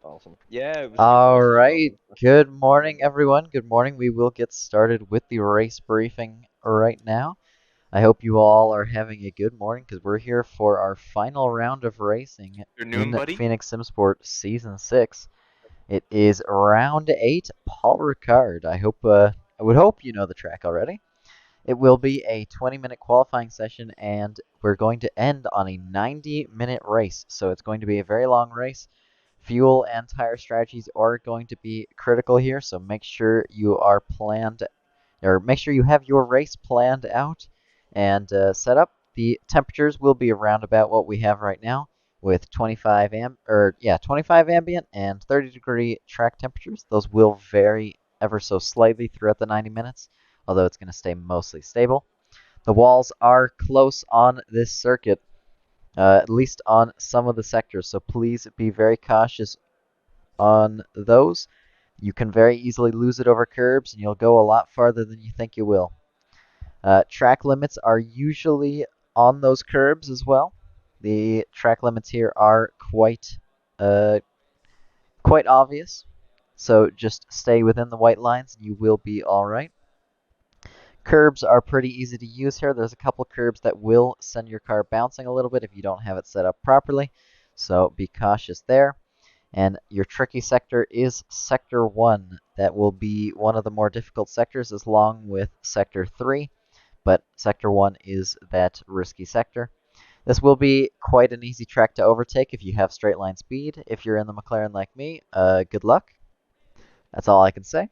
Awesome. Yeah, it was All just right. awesome. Good morning, everyone. Good morning. We will get started with the race briefing right now. I hope you all are having a good morning because we're here for our final round of racing Afternoon, in buddy. Phoenix SimSport Season 6. It is round 8, Paul Ricard. I would hope you know the track already. It will be a 20-minute qualifying session, and we're going to end on a 90-minute race. So it's going to be a very long race. Fuel and tire strategies are going to be critical here, so make sure you are planned, or make sure you have your race planned out and set up. The temperatures will be around about what we have right now, with 25 ambient and 30-degree track temperatures. Those will vary ever so slightly throughout the 90 minutes, although it's going to stay mostly stable. The walls are close on this circuit, at least on some of the sectors, so please be very cautious on those. You can very easily lose it over curbs, and you'll go a lot farther than you think you will. Track limits are usually on those curbs as well. The track limits here are uh, quite obvious, so just stay within the white lines, and you will be all right. Curbs are pretty easy to use here. There's a couple curbs that will send your car bouncing a little bit if you don't have it set up properly, so be cautious there. And your tricky sector is Sector 1. That will be one of the more difficult sectors, along with Sector 3, but Sector 1 is that risky sector. This will be quite an easy track to overtake if you have straight line speed. If you're in the McLaren like me, good luck. That's all I can say.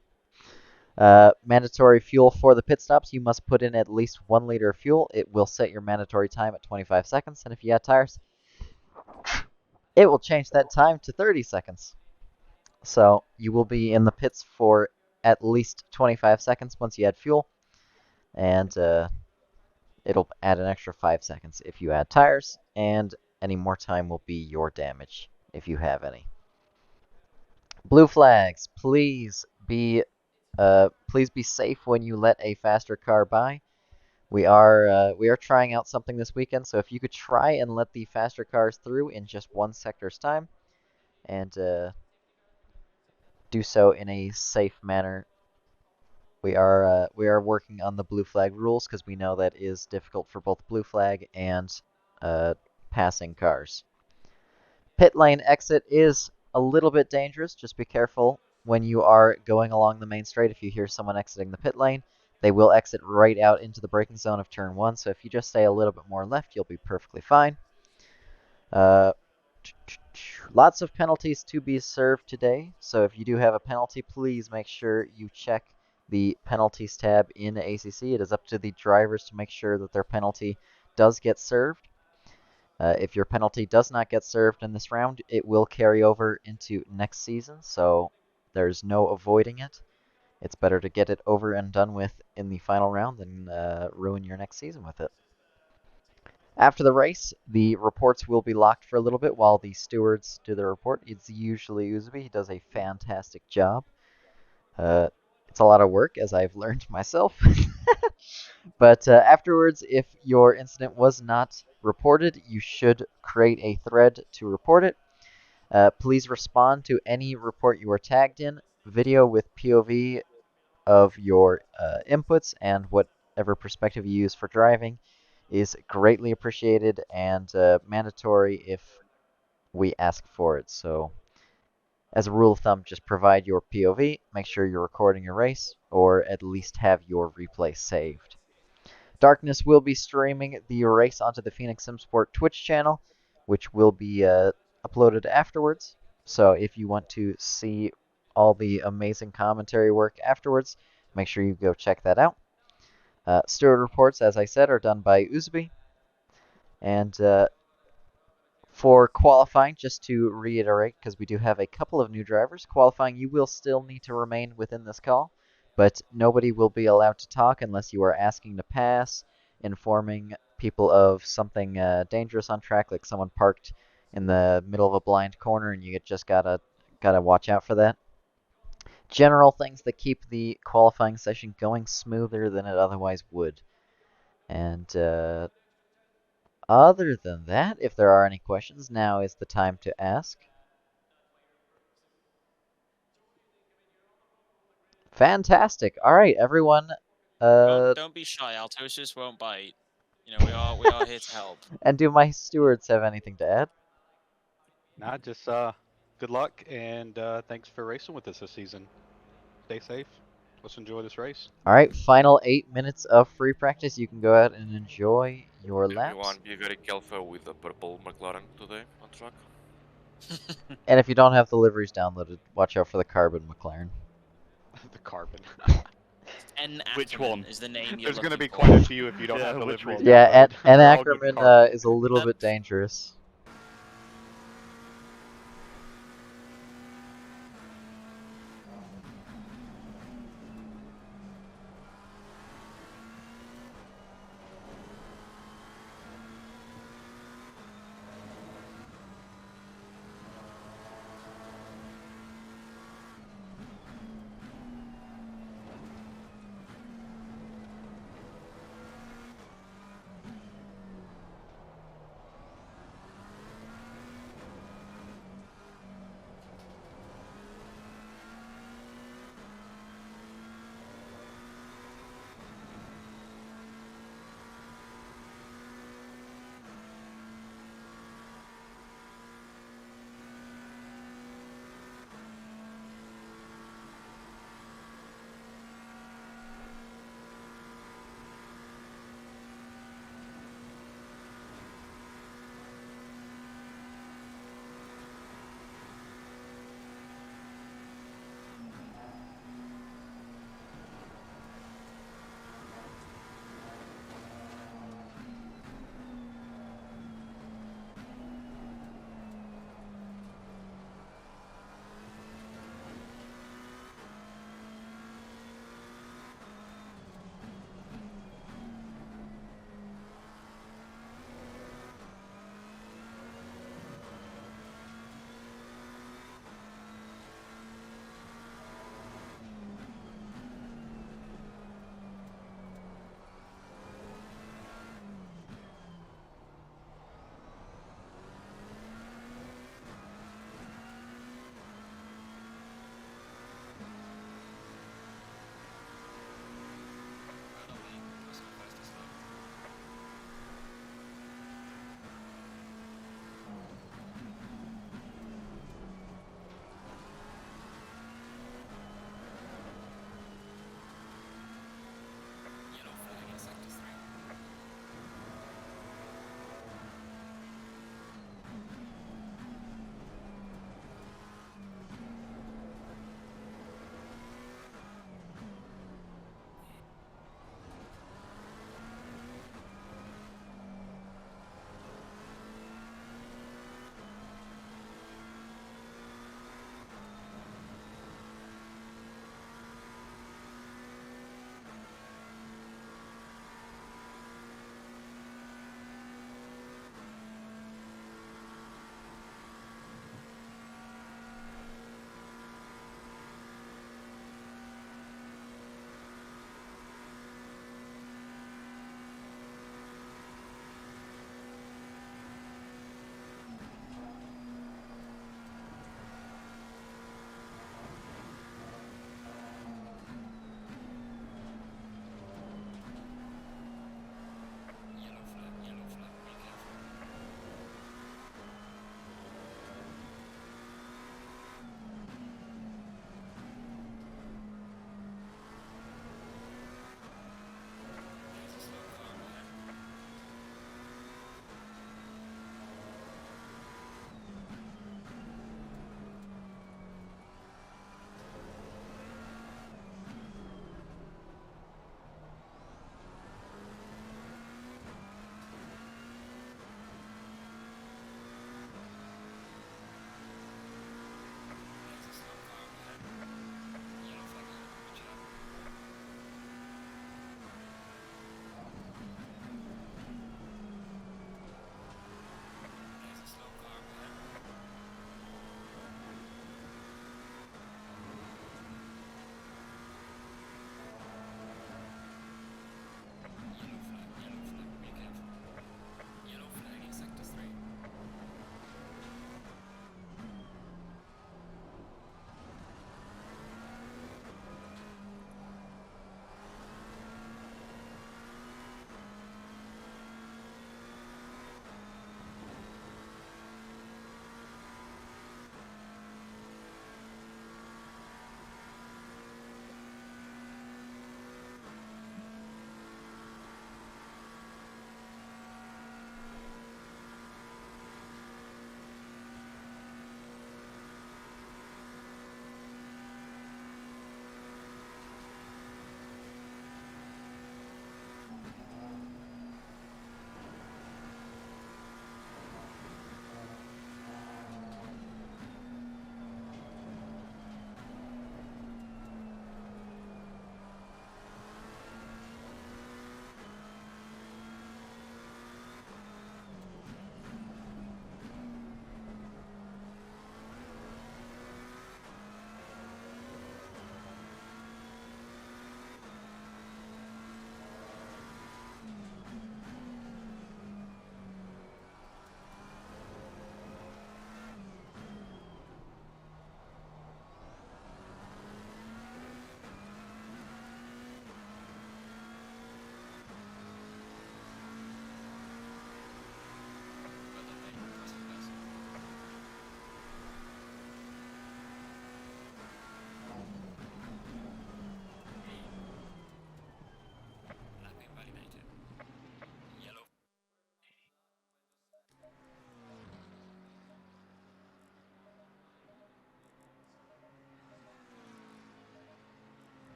Mandatory fuel for the pit stops. You must put in at least 1 liter of fuel. It will set your mandatory time at 25 seconds, and if you add tires, it will change that time to 30 seconds. So you will be in the pits for at least 25 seconds once you add fuel, and it'll add an extra 5 seconds if you add tires, and any more time will be your damage if you have any. Blue flags, please be safe when you let a faster car by. We are trying out something this weekend, so if you could try and let the faster cars through in just one sector's time, and do so in a safe manner. We are working on the blue flag rules because we know that is difficult for both blue flag and uh, passing cars. Pit lane exit is a little bit dangerous. Just be careful when you are going along the main straight. If you hear someone exiting the pit lane, they will exit right out into the braking zone of turn 1. So if you just stay a little bit more left, you'll be perfectly fine. Uh, Lots of penalties to be served today, so if you do have a penalty, please make sure you check the penalties tab in ACC. It is up to the drivers to make sure that their penalty does get served. If your penalty does not get served in this round, it will carry over into next season, so there's no avoiding it. It's better to get it over and done with in the final round than ruin your next season with it. After the race, the reports will be locked for a little bit while the stewards do the report. It's usually Uzby. He does a fantastic job. Uh, it's a lot of work, as I've learned myself. But afterwards, if your incident was not reported, you should create a thread to report it. Please respond to any report you are tagged in. Video with POV of your inputs and whatever perspective you use for driving is greatly appreciated and mandatory if we ask for it. So, as a rule of thumb, just provide your POV, make sure you're recording your race, or at least have your replay saved. Darkness will be streaming the race onto the Phoenix SimSport Twitch channel, which will be uploaded afterwards. So, if you want to see all the amazing commentary work afterwards, make sure you go check that out. Steward reports, as I said, are done by Uzby. And for qualifying, just to reiterate, because we do have a couple of new drivers, qualifying, you will still need to remain within this call, but nobody will be allowed to talk unless you are asking to pass, informing people of something dangerous on track, like someone parked in the middle of a blind corner, and you just gotta watch out for that. General things that keep the qualifying session going smoother than it otherwise would. And other than that, if there are any questions, now is the time to ask. Fantastic. All right, everyone. Don't be shy. Altosius won't bite. You know, we are here to help. And do my stewards have anything to add? Nah, just good luck and thanks for racing with us this season. Stay safe. Let's enjoy this race. All right, final 8 minutes of free practice. You can go out and enjoy your laps. Everyone, be very careful with the purple McLaren today on track. And if you don't have the liveries downloaded, watch out for the carbon McLaren. The carbon. N Which Ackerman one? is the name you're There's gonna be looking quite a for. few if you don't Yeah, have the which liveries one? Yeah, downloaded. and They're all good Ackerman carbon. is a little bit dangerous.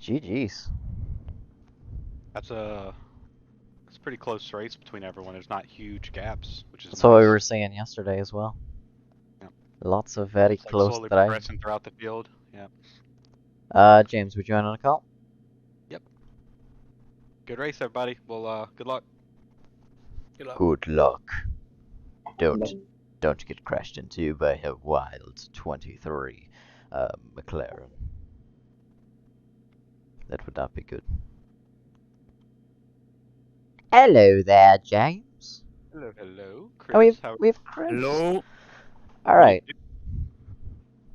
GG's. That's a pretty close race between everyone. There's not huge gaps, which is That's nice. what we were saying yesterday as well. Yep. Lots of very It's like close slowly drive. progressing throughout the field. Yeah. James, would you join on a call? Good race, everybody. Well, good luck. Good luck. Don't get crashed into by a wild 23 McLaren. That would not be good. Hello there, James. Hello, Chris. Oh, we've Chris. Hello. All right.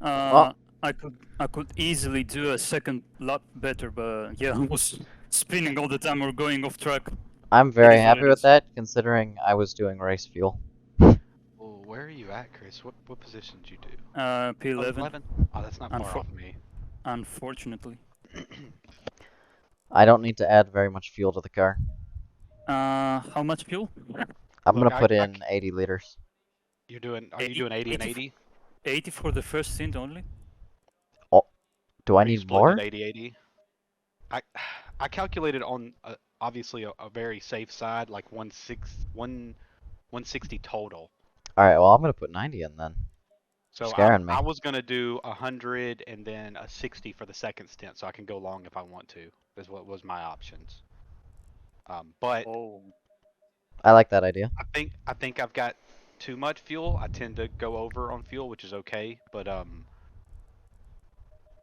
I could easily do a second lap better, but yeah, I was spinning all the time or going off track. I'm very is what happy it with is. that, considering I was doing race fuel. Oh, where are you at, Chris? What position did you do? P11, 11? Oh, that's not far off of me. unfortunately. I don't need to add very much fuel to the car. How much fuel? I'm Look, gonna put in 80 liters. Are you doing 80 and 80? 80 for the first stint only? Do I Are you need splitting more? it 80-80? I calculated on obviously a very safe side, like 160 total. All right. Well, I'm gonna put 90 in then. So Scaring me. I was gonna do 100 and then a 60 for the second stint, so I can go long if I want to. Is what was my options. But Oh. I like that idea. I think I've got too much fuel. I tend to go over on fuel, which is okay. But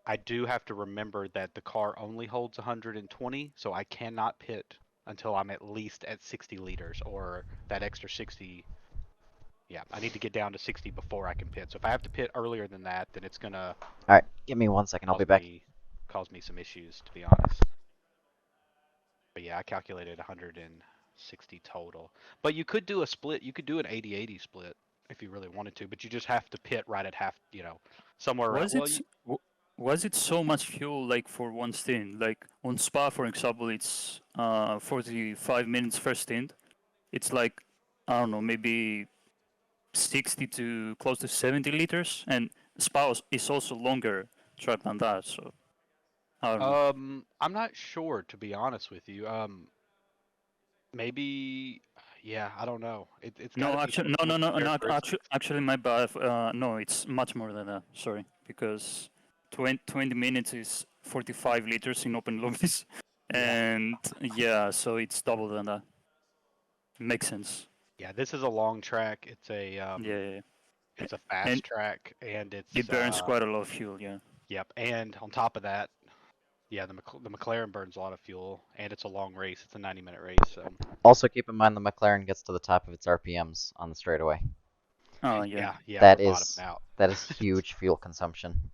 I do have to remember that the car only holds 120, so I cannot pit until I'm at least at 60 liters or that extra 60. Yeah, I need to get down to 60 before I can pit. So if I have to pit earlier than that, then it's gonna All right. Give me 1 second. I'll be back. cause me some issues, to be honest. But yeah, I calculated 160 total. But you could do a split. You could do an 80-80 split if you really wanted to. But you just have to pit right at half. Somewhere around. Was it so much fuel like for one stint? Like on Spa, for example, it's 45 minutes first stint. It's like, I don't know, maybe 60 to close to 70 liters, and Spa is also longer track than that. So I don't know. I'm not sure, to be honest with you. Maybe, yeah, I don't know. It's No, gotta be actually, something with the not characteristics. actually, my bad. No, it's much more than that. Sorry, because 20 minutes is 45 liters in open lobbies, and yeah, so it's double than that. Makes sense. Yeah, this is a long track. It's a Yeah. it's a fast And track, and it's it burns quite a lot of fuel. Yeah. Yep, and on top of that, yeah, the McLaren burns a lot of fuel, and it's a long race. It's a 90-minute race, so Also, keep in mind the McLaren gets to the top of its RPMs on the straightaway. Oh yeah. That we're is bottoming out. that is huge fuel consumption.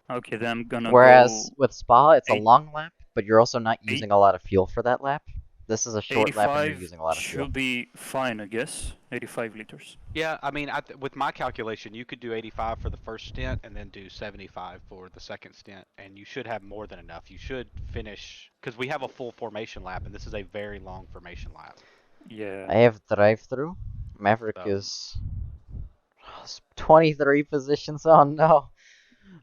Okay, then I'm gonna Whereas go with Spa, it's a eight- long lap, but you're also not using a lot of fuel for that lap. This is a short lap and you're 85 using a lot of fuel. should be fine, I guess. 85 liters. Yeah, I mean, with my calculation, you could do 85 for the first stint and then do 75 for the second stint, and you should have more than enough. You should finish, because we have a full formation lap, and this is a very long formation lap. Yeah. I have drive-through. Maverick So- is 23 positions. Oh no.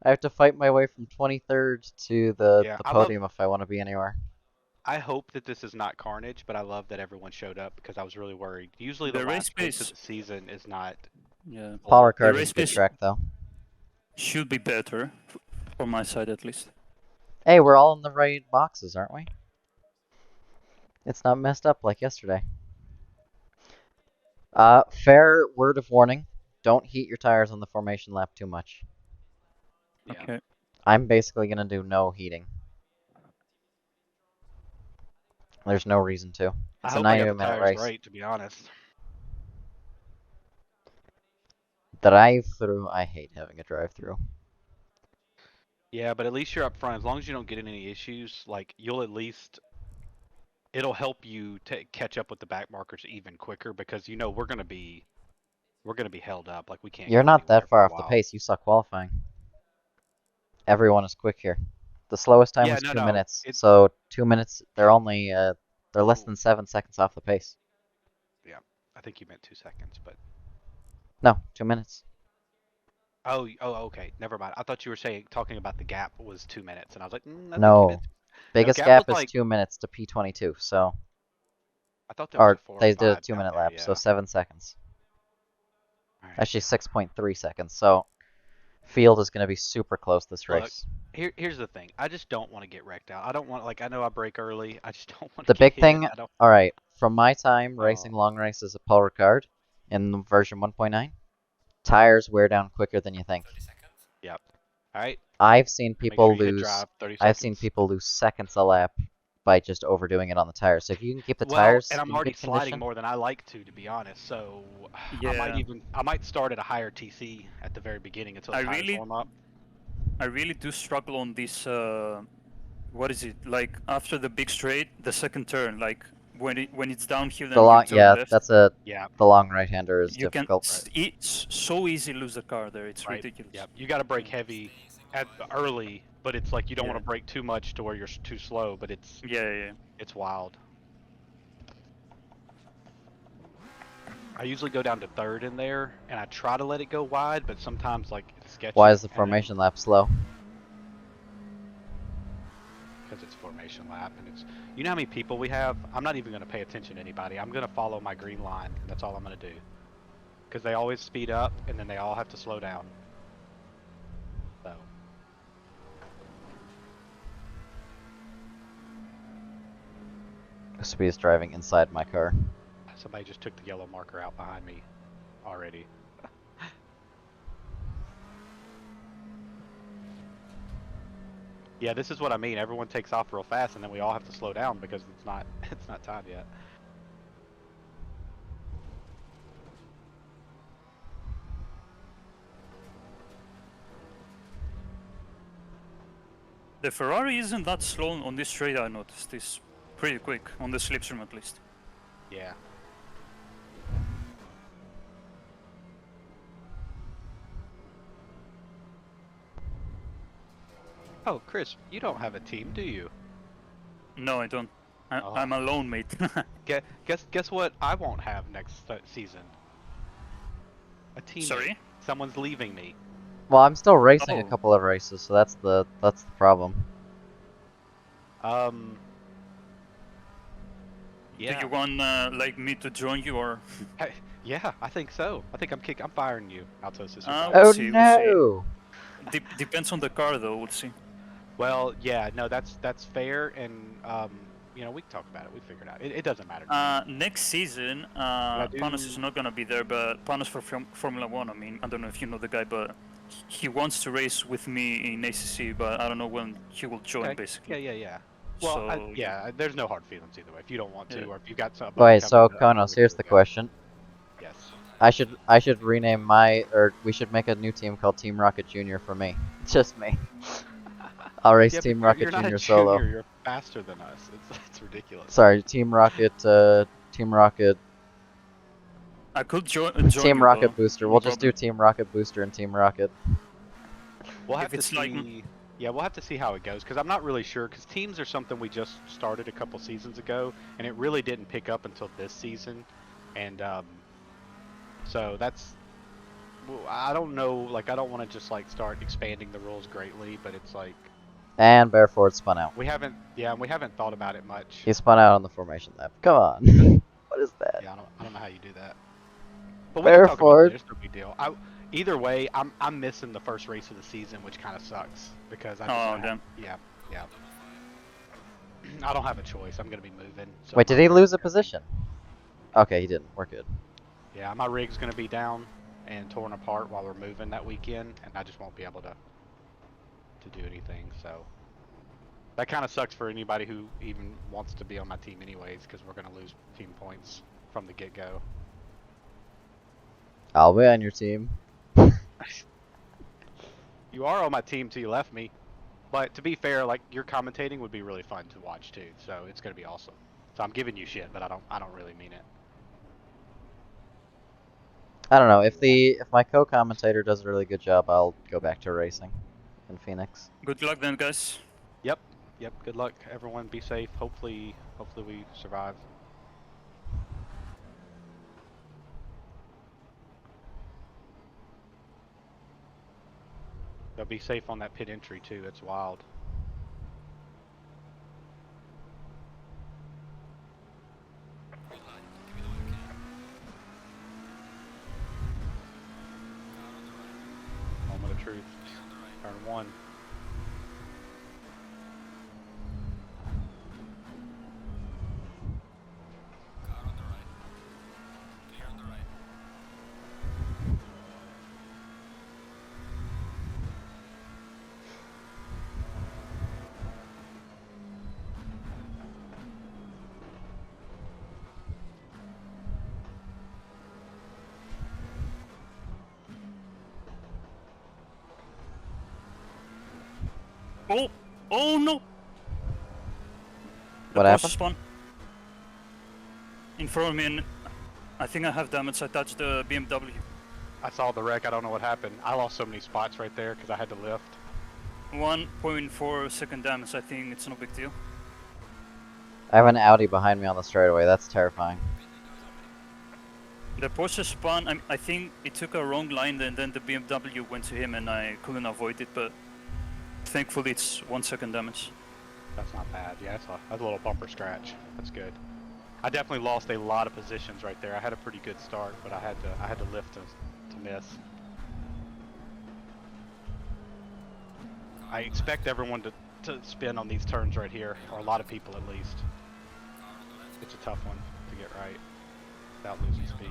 I have to fight my way from 23rd to the Yeah, podium if I want to be anywhere. I hope that this is not carnage, but I love that everyone showed up because I was really worried. Usually the The race last race pace- of the season is not. Yeah. Paul The Ricard is race a good pace track though. should be better, for my side at least. Hey, we're all in the right boxes, aren't we? It's not messed up like yesterday. Fair word of warning. Don't heat your tires on the formation lap too much. Yeah. Okay. I'm basically gonna do no heating. There's no reason to. I It's a hope I got the 90-minute tires race. right, to be honest. Drive-through. I hate having a drive-through. Yeah, but at least you're up front. As long as you don't get in any issues, like you'll at least. It'll help you catch up with the back markers even quicker because we're gonna be held up. Like we can't. You're go not anywhere that for far a off the while. pace. You saw qualifying. Everyone is quick here. The slowest time Yeah, was no, 2 no, minutes. it's- So 2 minutes. They're only they're less than 7 seconds off the pace. I think you meant 2 seconds, but No, 2 minutes. Okay. Never mind. I thought you were talking about the gap was 2 minutes, and I was like, that's a few No. minutes. Biggest gap gap was is like- 2 minutes to P22, so... I thought there was a Or 4 they or did a 5 2-minute down there, lap, yeah. so 7 seconds. Alright. Actually, 6.3 seconds, so... Field is going to be super close this Look, race. Here's the thing. I just don't want to get wrecked out. I don't want, like, I know I break early. I just don't want to The get big hit. thing, I don't... alright, from my time racing Oh. long races at Paul Ricard in version 1.9, tires wear down quicker than you think. Yep. Alright. I've seen Make people sure you hit lose. drive 30 I've seen seconds. people lose seconds a lap by just overdoing it on the tires. So if you can keep the Well, tires and I'm in already good sliding condition, more than I like to be honest. So Yeah. I might start at a higher TC at the very beginning until the I tires really- warm up. I really do struggle on this. What is it like after the big straight, the second turn? Like when it's downhill and the long you turn yeah, left, that's a Yeah. the long right-hander is you can difficult. it's so easy lose the car there. It's Right. ridiculous. Yep. You got to brake heavy at early, but it's like you don't Yeah. want to brake too much to where you're too slow. But it's Yeah. it's wild. I usually go down to third in there, and I try to let it go wide, but sometimes like it's sketchy. Why is the formation lap slow? Because it's formation lap, and it's, you know how many people we have? I'm not even going to pay attention to anybody. I'm going to follow my green line, and that's all I'm going to do. Because they always speed up, and then they all have to slow down. So. Speed is driving inside my car. Somebody just took the yellow marker out behind me already. Yeah, this is what I mean. Everyone takes off real fast, and then we all have to slow down because it's not it's not time yet. The Ferrari isn't that slow on this straight. I noticed it's pretty quick on the slipstream at least. Yeah. Oh, Chris, you don't have a team, do you? No, I don't. Oh. I'm a lone mate. Guess what? I won't have next season. A team. Sorry? Someone's leaving me. Well, I'm still racing a Oh. couple of races, so that's the problem. Yeah. Do you want like me to join you or? Yeah, I think so. I think I'm firing you, Altos. We'll Oh see, we'll no! Depends on the car though. We'll see. Well, yeah, no, that's fair, and you know, we can talk about it. We figure it out. It doesn't matter. To me. Next season, Panos is not gonna be there, but Panos for Formula One. I mean, I don't know if you know the guy, but he wants to race with me in ACC, but I don't know when he will join. Okay. Basically. Yeah. Well, So, yeah, there's no hard feelings either way. If you don't want to, Yeah. or if you got something. Wait, so coming up, Konos, here's the question. Yes. I should rename or we should make a new team called Team Rocket Junior for me. Just me. I'll race Yeah, Team but Rocket you're not Junior a solo. junior, you're faster than us. It's ridiculous. Sorry, Team Rocket, Team Rocket, I could join Team you, Rocket though. Booster. No We'll just do problem. Team Rocket Booster and Team Rocket. We'll If have to it's like- see. Yeah, we'll have to see how it goes because I'm not really sure. Because teams are something we just started a couple seasons ago, and it really didn't pick up until this season, and so that's. Well, I don't know. Like, I don't want to just like start expanding the rules greatly, but it's like And Bearford spun out. we haven't. Yeah, we haven't thought about it much. He spun out on the formation lap. Come on. What is that? Yeah, I don't know how you do that. But we can talk about Bearford. it. It's no big deal. Either way, I'm missing the first race of the season, which kind of sucks because I just Oh, don't have- damn. yeah. I don't have a choice. I'm gonna be moving. So Wait, did my he lose rig's a gonna be- position? Okay, he didn't. We're good. Yeah, my rig's gonna be down and torn apart while we're moving that weekend, and I just won't be able to do anything. So that kind of sucks for anybody who even wants to be on my team, anyways, because we're gonna lose team points from the get-go. I'll be on your team. You are on my team till you left me, but to be fair, like your commentating would be really fun to watch too. So it's gonna be awesome. So I'm giving you shit, but I don't really mean it. I don't know. If my co-commentator does a really good job, I'll go back to racing in Phoenix. Good luck then, guys. Yep. Good luck, everyone. Be safe. Hopefully we survive. They'll be safe on that pit entry too. It's wild. Moment of truth. Turn 1. Oh! Oh no! The What Porsche happened? Spawn. In front of me, and I think I have damage. I touched the BMW. I saw the wreck. I don't know what happened. I lost so many spots right there because I had to lift. 1.4 second damage. I think it's no big deal. I have an Audi behind me on the straightaway. That's terrifying. The Porsche Spawn, I think it took a wrong line, and then the BMW went to him, and I couldn't avoid it, but thankfully it's 1 second damage. That's not bad. Yeah, that's a little bumper scratch. That's good. I definitely lost a lot of positions right there. I had a pretty good start, but I had to lift to miss. I expect everyone to spin on these turns right here, or a lot of people at least. It's a tough one to get right without losing speed.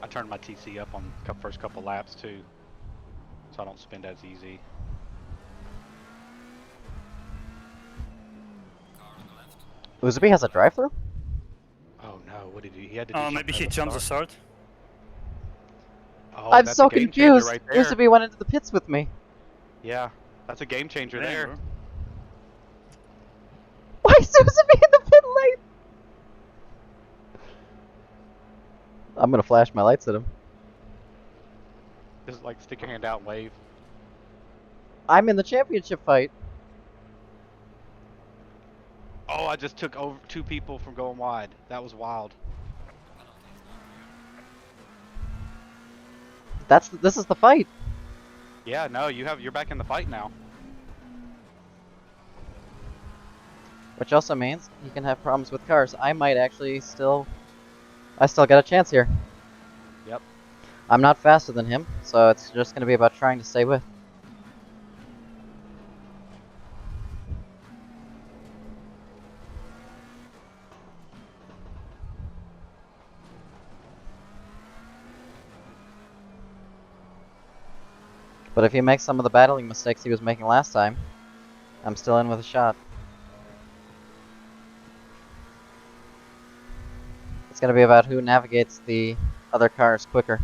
I turned my TC up on the first couple laps too, so I don't spin as easy. Uzabi has a drive-through? Oh no, what did he had to do? Maybe something he at jumped the start? start. Oh, I'm that's so a game changer confused. right there. Uzabi went into the pits with me. Yeah, that's a game changer Damn, there. bro. Why is Uzabi in the pit lane? I'm gonna flash my lights at him. Just like stick your hand out and wave. I'm in the championship fight. Oh, I just took over 2 people from going wide. That was wild. This is the fight. Yeah, no, you're back in the fight now. Which also means he can have problems with cars. I might actually I still got a chance here. Yep. I'm not faster than him, so it's just gonna be about trying to stay with. But if he makes some of the battling mistakes he was making last time, I'm still in with a shot. It's gonna be about who navigates the other cars quicker.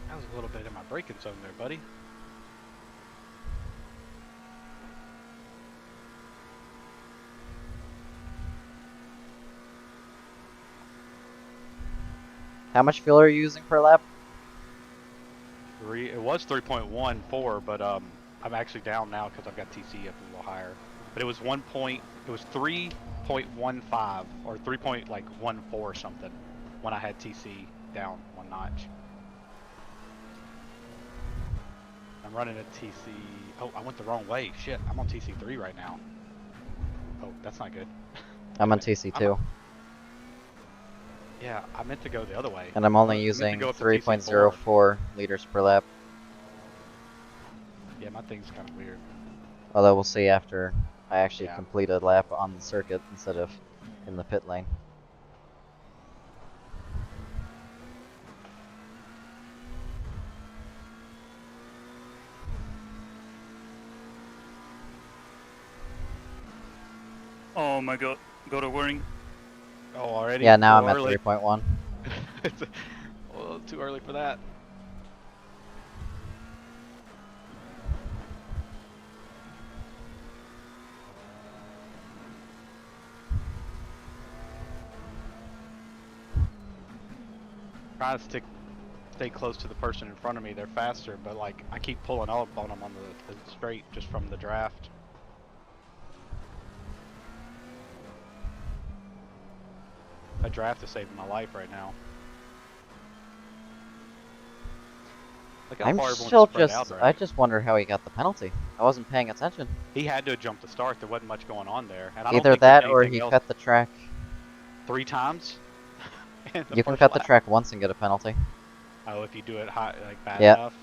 That was a little bit in my braking zone there, buddy. How much fuel are you using per lap? It was 3.14, but I'm actually down now because I've got TC up a little higher. But it was 3.15 or 3.14 or something when I had TC down 1 notch. I'm running a TC. Oh, I went the wrong way. Shit, I'm on TC3 right now. Oh, that's not good. I'm on TC2. Yeah, I meant to go the other way. And I'm only I meant to using go up to TC4. 3.04 liters per lap. Yeah, my thing's kind of weird. Although we'll see after I actually Yeah. complete a lap on the circuit instead of in the pit lane. Oh my god, got a warning. Oh, already? Yeah, now I'm Too at early. 3.1. It's a little too early for that. Trying to stick stay close to the person in front of me, they're faster. But like, I keep pulling up on them on the straight just from the draft. That draft is saving my life right now. Look how I'm far everyone's still spread just, out I already. just wonder how he got the penalty. I wasn't paying attention. He had to jump the start. There wasn't much going on there. And I don't Either think there's that or anything he else. cut the track. 3 times. in the You can first cut the lap. track once and get a penalty. Oh, if you do it high, like bad Yeah. enough.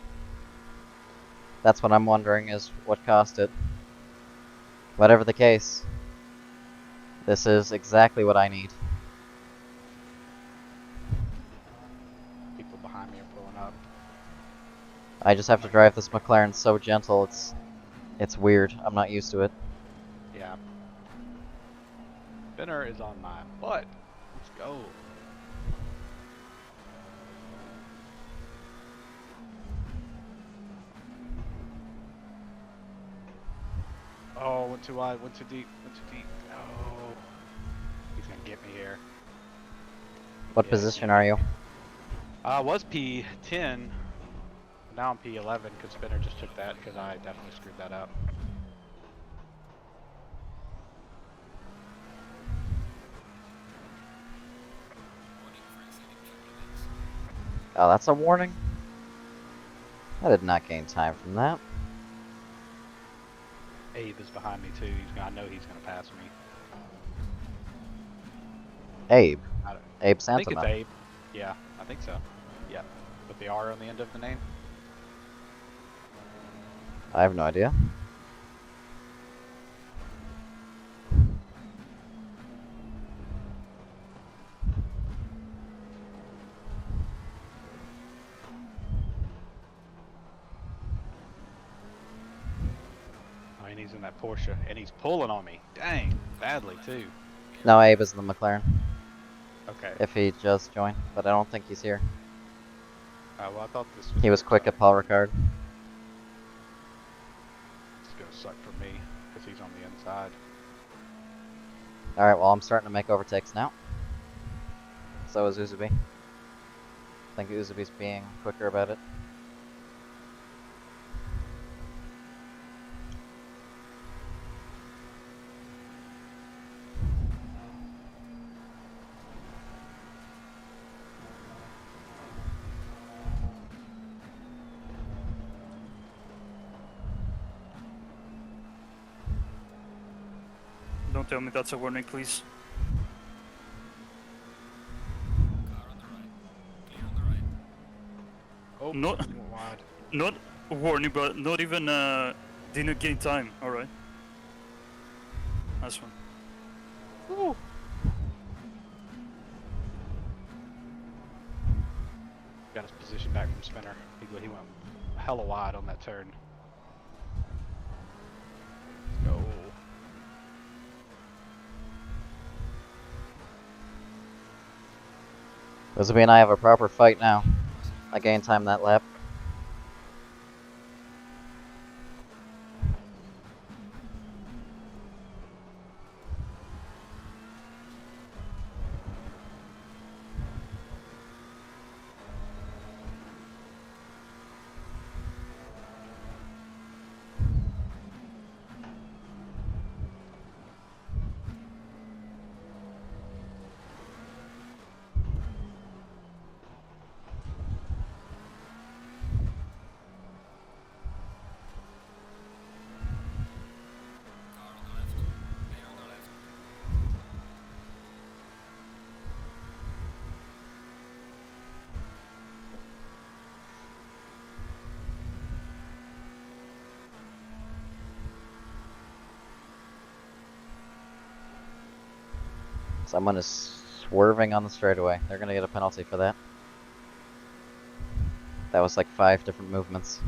That's what I'm wondering is what caused it. Whatever the case, this is exactly what I need. People behind me are pulling up. I just have to drive this McLaren so gentle, it's weird. I'm not used to it. Yeah. Spinner is on my butt. Let's go. Oh, went too wide, went too deep, went too deep. Oh. He's gonna get me here. What Yeah, position yeah. are you? I was P10. Now I'm P11 because Spinner just took that because I definitely screwed that up. Oh, that's a warning? I did not gain time from that. Abe is behind me too. I know he's gonna pass me. Abe. I don't- Abe I think it's Santana. Abe. Yeah, I think so. Yeah, with the R on the end of the name. I have no idea. Oh, and he's in that Porsche, and he's pulling on me. Dang, badly too. No, Abe is in the McLaren. Okay. If he just joined, but I don't think he's here. Well, I thought this was. He was quick at Paul Ricard. It's gonna suck for me because he's on the inside. Alright, well, I'm starting to make overtakes now. So is Uzubi. I think Uzubi's being quicker about it. Don't tell me that's a warning, please. Oh, No. went wide. Not a warning, but not even didn't gain time. All right. Nice one. Woo. Got his position back from Spinner. He went hella wide on that turn. Let's go. Uzubi and I have a proper fight now. I gained time that lap. Someone is swerving on the straightaway. They're gonna get a penalty for that. That was like 5 different movements.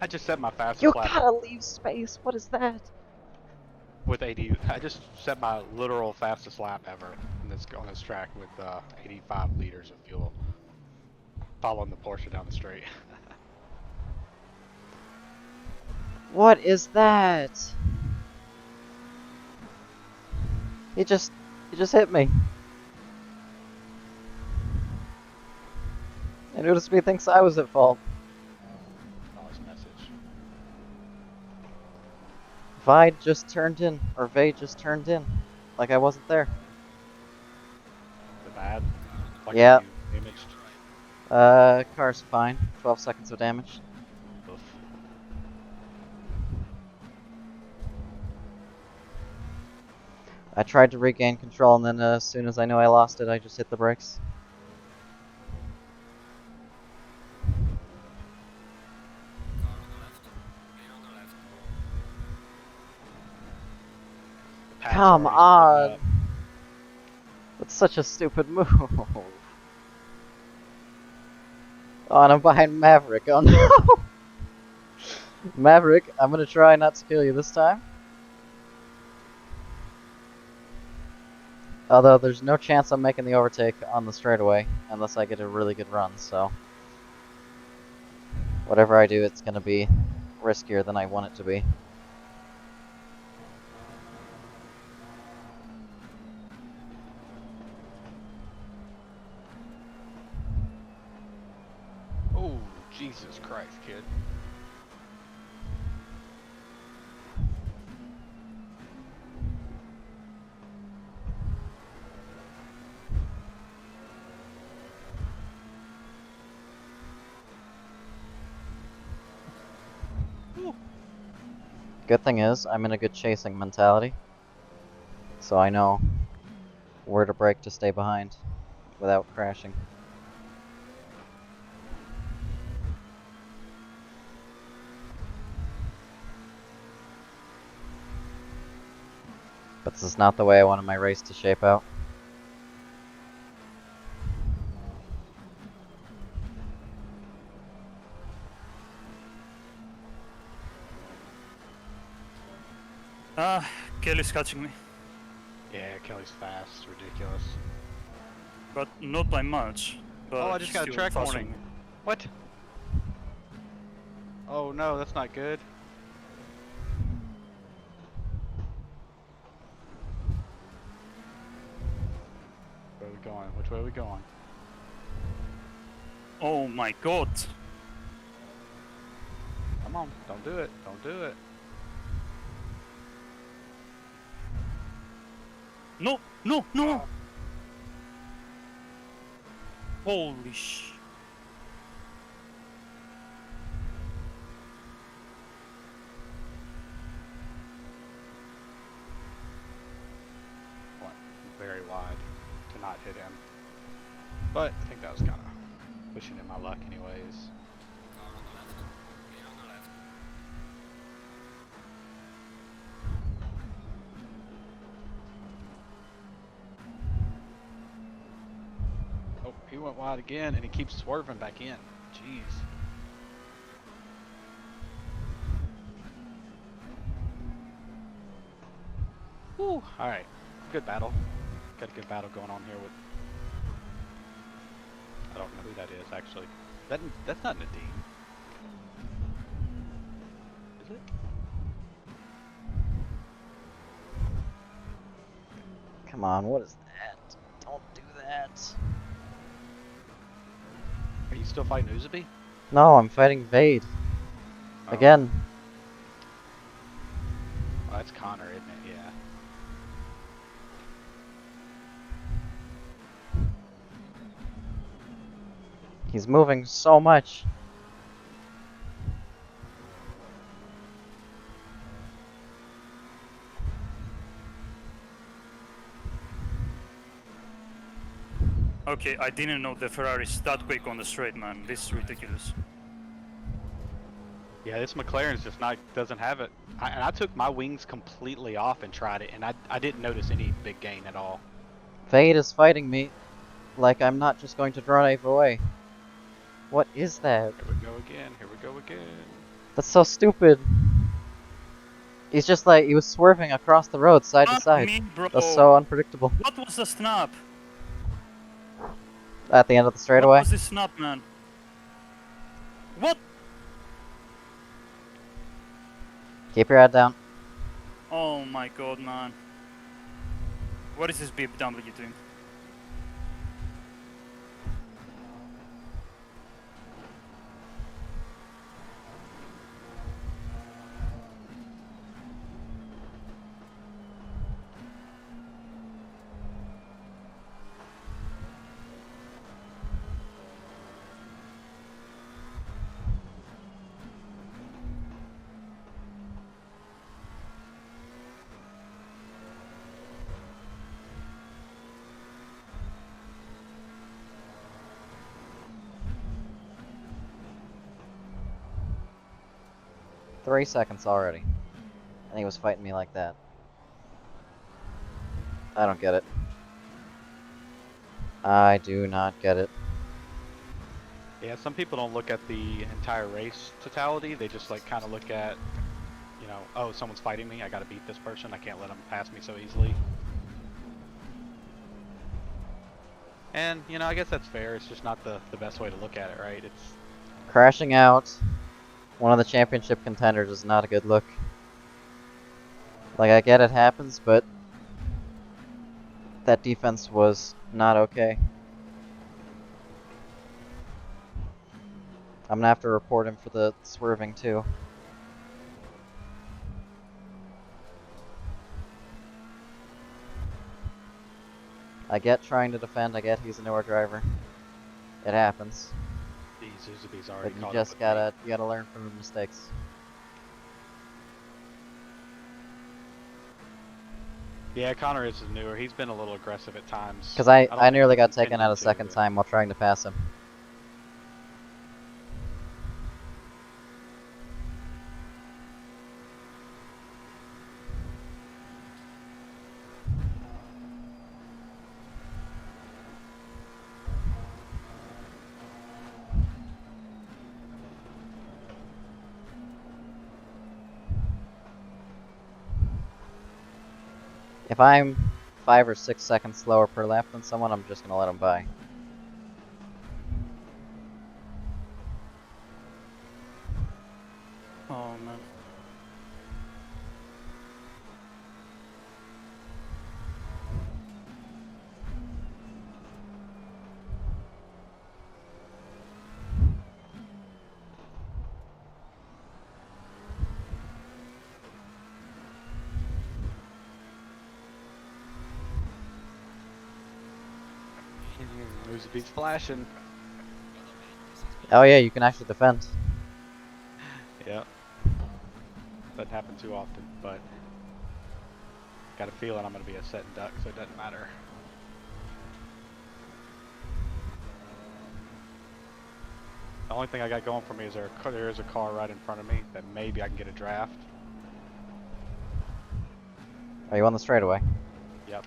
I just set my fastest You lap gotta leave space. What is that? with 80. I just set my literal fastest lap ever on this track with 85 liters of fuel, following the Porsche down the straight. What is that? He just hit me. And Udasby thinks I was at fault. Oh, his message. Vide just turned in, or Vade just turned in, like I wasn't there. The bad. Like Yeah. you damaged. Car's fine. 12 seconds of damage. Oof. I tried to regain control, and then as soon as I knew I lost it, I just hit the brakes. The pads Come are already on! split up. That's such a stupid move. Oh, and I'm behind Maverick. Oh no! Maverick, I'm gonna try not to kill you this time. Although there's no chance I'm making the overtake on the straightaway unless I get a really good run, so whatever I do, it's gonna be riskier than I want it to be. Oh, Jesus Christ, kid. Good thing is, I'm in a good chasing mentality, so I know where to brake to stay behind without crashing. But this is not the way I wanted my race to shape out. Kelly's catching me, Yeah, Kelly's fast, ridiculous. but not by much. But Oh, I just got a still track faster warning. than me. What? Oh no, that's not good. Where are we going? Which way are we going? Oh my god! Come on, don't do it. Don't do it. No, no, no! Holy sh! Went very wide to not hit him. But I think that was kind of pushing in my luck anyways. Oh, he went wide again and he keeps swerving back in. Jeez. Whew. Alright. Good battle. Got a good battle going on here with... I don't know who that is, actually. That's not Nadine. Is it? Come on, what is that? Don't do that. Are you still fighting Uzabi? No, I'm fighting Vade. Oh. Again. Oh, that's Connor, isn't it? Yeah. He's moving so much. Okay, I didn't know the Ferrari's that quick on the straight, man. This is ridiculous. Yeah, this McLaren's just not, doesn't have it. And I took my wings completely off and tried it, and I didn't notice any big gain at all. Vade is fighting me like I'm not just going to drive away. What is that? Here we go again, here we go again. That's so stupid. He's just like, he was swerving across the road side to Not side. me, bro. That's so unpredictable. What was the snap? At the end of the What straightaway. was this snap, man? What? Keep your head down. Oh my god, man. What is this BMW doing? Three seconds already. And he was fighting me like that. I don't get it. I do not get it. Yeah, some people don't look at the entire race totality. They just like kind of look at, you know, oh, someone's fighting me. I got to beat this person. I can't let them pass me so easily. And, you know, I guess that's fair. It's just not the best way to look at it, right? It's Crashing out one of the championship contenders is not a good look. Like, I get it happens, but that defense was not okay. I'm gonna have to report him for the swerving too. I get trying to defend, I get he's a newer driver. It happens. Zuzube's already But you caught just up with me. you gotta learn from your mistakes. Yeah, Connor is newer. He's been a little aggressive at times. Because don't I think nearly he's got taken intending out a to, second but- time while trying to pass him. If I'm 5 or 6 seconds slower per lap than someone, I'm just gonna let them by. Oh man. Zuzube's flashing. Oh yeah, you can actually defend. Yeah. Doesn't happen too often, but got a feeling I'm going to be a set and duck, so it doesn't matter. The only thing I got going for me is there is a car right in front of me that maybe I can get a draft. Are you on the straightaway? Yep.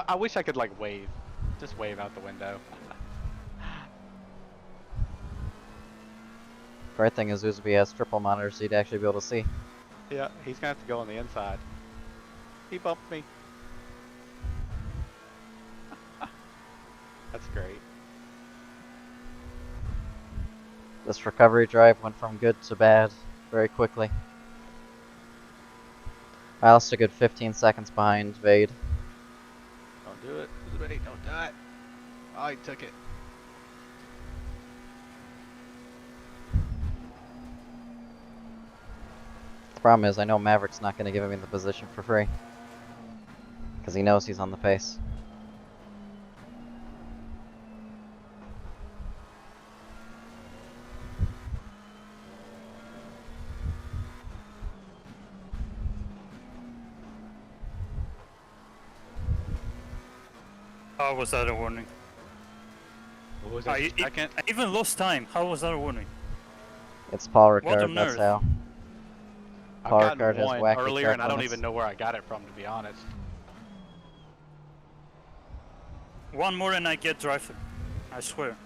I wish I could like wave. Just wave out the window. Great thing is Uzby has triple monitors, so you'd actually be able to see. Yeah, he's gonna have to go on the inside. He bumped me. That's great. This recovery drive went from good to bad very quickly. I lost a good 15 seconds behind Vade. Don't do it. Don't do it. Oh, he took it. The problem is I know Maverick's not going to give me the position for free. Because he knows he's on the pace. How was that a warning? What was that, second? I even lost time. How was that a warning? It's Paul What Ricard, on that's earth? how. I've Paul gotten Ricard has one wacky earlier, track and I don't limits. even know where I got it from, to be honest. One more and I get driver. I swear.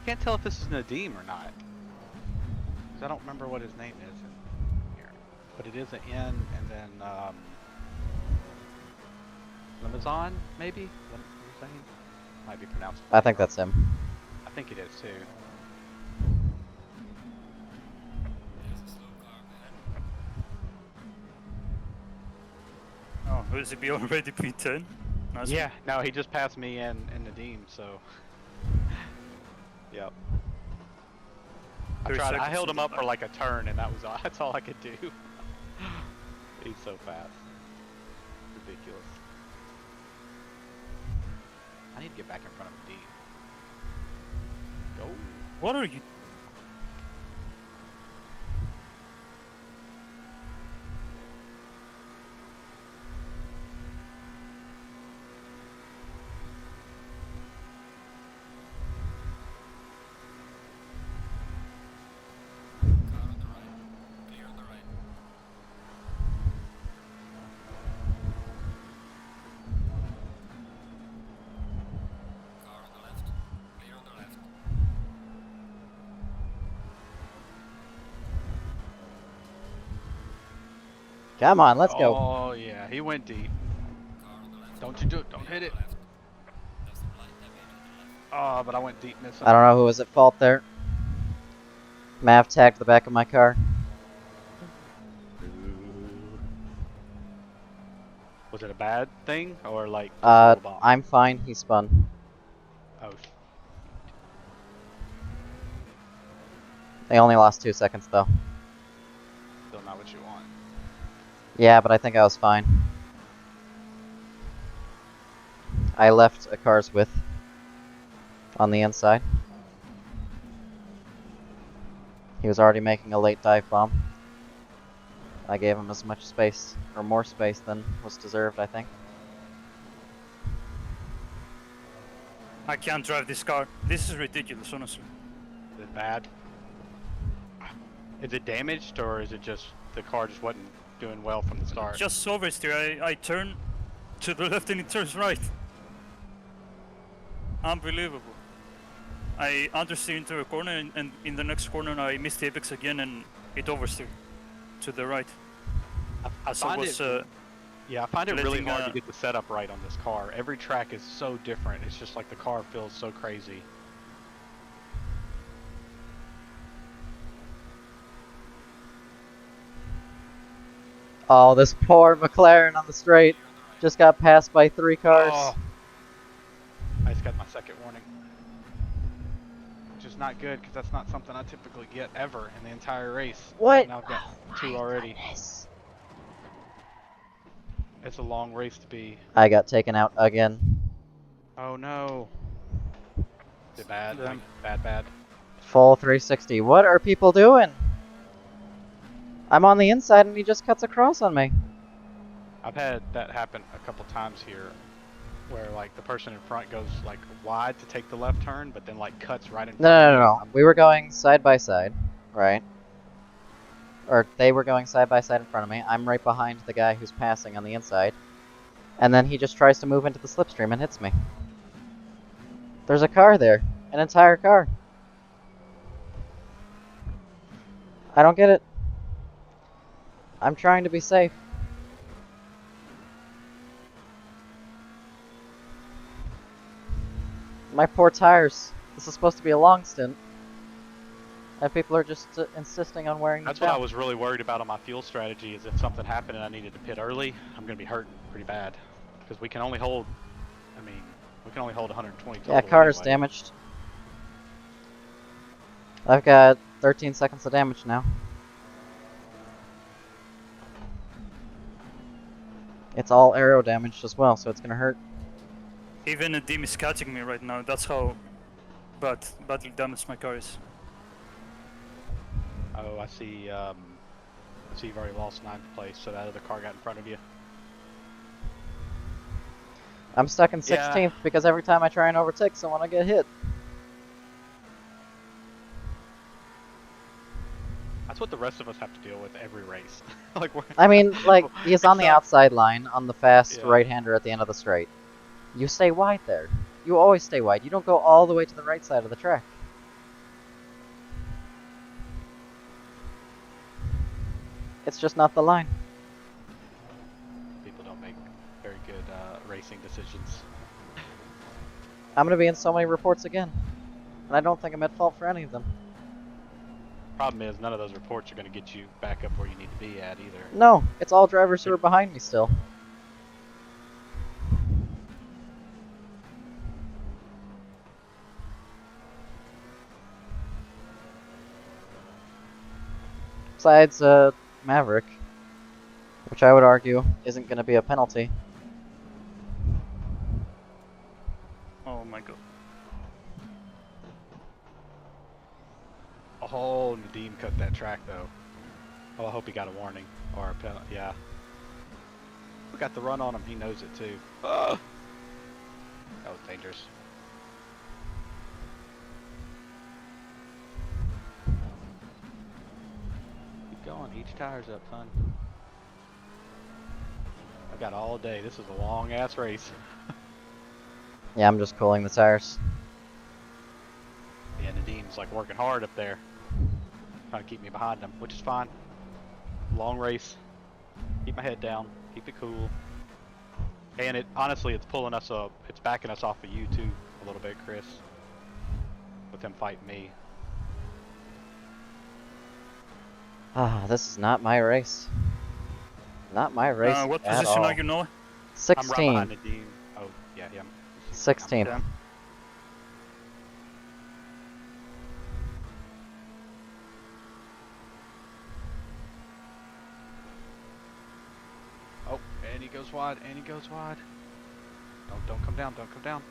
can't tell if this is Nadim or not. Because I don't remember what his name is in here. But it is an N and then Limazon, maybe? Limazan? Might be pronounced. I think that's him. I think it is too. Oh, will he be already P10? Nice. Yeah, no, he just passed me and Nadim, so. Yep. I held him up for like a turn, and that's all I could do. He's so fast. Ridiculous. I need to get back in front of D. Go. What are you? Come on, let's go. Oh yeah, he went deep. Don't you do it? Don't hit it. Oh, but I went deep missing. I don't know who was at fault there. Mav tagged the back of my car. Was it a bad thing or like? Just a little bump? I'm fine. He spun. Oh. They only lost 2 seconds though. Still not what you want. Yeah, but I think I was fine. I left a car's width on the inside. He was already making a late dive bomb. I gave him as much space, or more space than was deserved, I think. I can't drive this car. This is ridiculous, honestly. Is it bad? Is it damaged or is it just the car just wasn't doing well from the start? Just oversteer. I turn to the left and it turns right. Unbelievable. I understeer into a corner and in the next corner I missed the apex again and it oversteered to the right. I find I find it really letting, hard to get the setup right on this car. Every track is so different. It's just like the car feels so crazy. Oh, this poor McLaren on the straight just got passed by 3 cars. Oh. I just got my second warning. Which is not good because that's not something I typically get ever in the entire race. What? Now I've got 2 already. It's a long race to be. I got taken out again. Oh no. Is it bad? Yeah. Like, bad. Full 360. What are people doing? I'm on the inside and he just cuts across on me. I've had that happen a couple times here where like the person in front goes like wide to take the left turn but then like cuts right in front of No. We were going side by side, right? Or they were going side by side in front of me. I'm right behind the guy who's passing on the inside. And then he just tries to move into the slipstream and hits me. There's a car there. An entire car. I don't get it. I'm trying to be safe. My poor tires. This is supposed to be a long stint. And people are just insisting on wearing That's them what I down. was really worried about on my fuel strategy is if something happened and I needed to pit early, I'm going to be hurting pretty bad. Because we can only hold, we can only hold 120 total. Yeah, car is anyway. damaged. I've got 13 seconds of damage now. It's all arrow damaged as well, so it's gonna hurt. Even a Dim is catching me right now. That's how badly damaged my car is. Oh, I see you've already lost 9th place, so that other car got in front of you. I'm stuck in 16th Yeah. because every time I try and overtake someone, I get hit. That's what the rest of us have to deal with every race. Like I mean, like, he's on the Except- outside line on the fast Yeah. right-hander at the end of the straight. You stay wide there. You always stay wide. You don't go all the way to the right side of the track. It's just not the line. People don't make very good racing decisions. I'm gonna be in so many reports again. And I don't think I'm at fault for any of them. Problem is, none of those reports are going to get you back up where you need to be at either. No, it's all drivers who are behind me still. Besides, Maverick, which I would argue isn't going to be a penalty. Oh my god. Oh, Nadim cut that track though. Oh, I hope he got a warning or a penalty. Yeah. We got the run on him. He knows it too. That was dangerous. Keep going. Each tire's up, son. I've got all day. This is a long ass race. Yeah, I'm just cooling the tires. Yeah, Nadim's like working hard up there. Trying to keep me behind him, which is fine. Long race. Keep my head down. Keep it cool. And it honestly, it's pulling us up. It's backing us off of you too a little bit, Chris. With him fighting me. Ah, this is not my race. Not my race What at position all. are you, Noah? 16. I'm right behind Nadim. Oh, yeah, him. 16. Yeah. Oh, and he goes wide, and he goes wide. Don't come down, don't come down.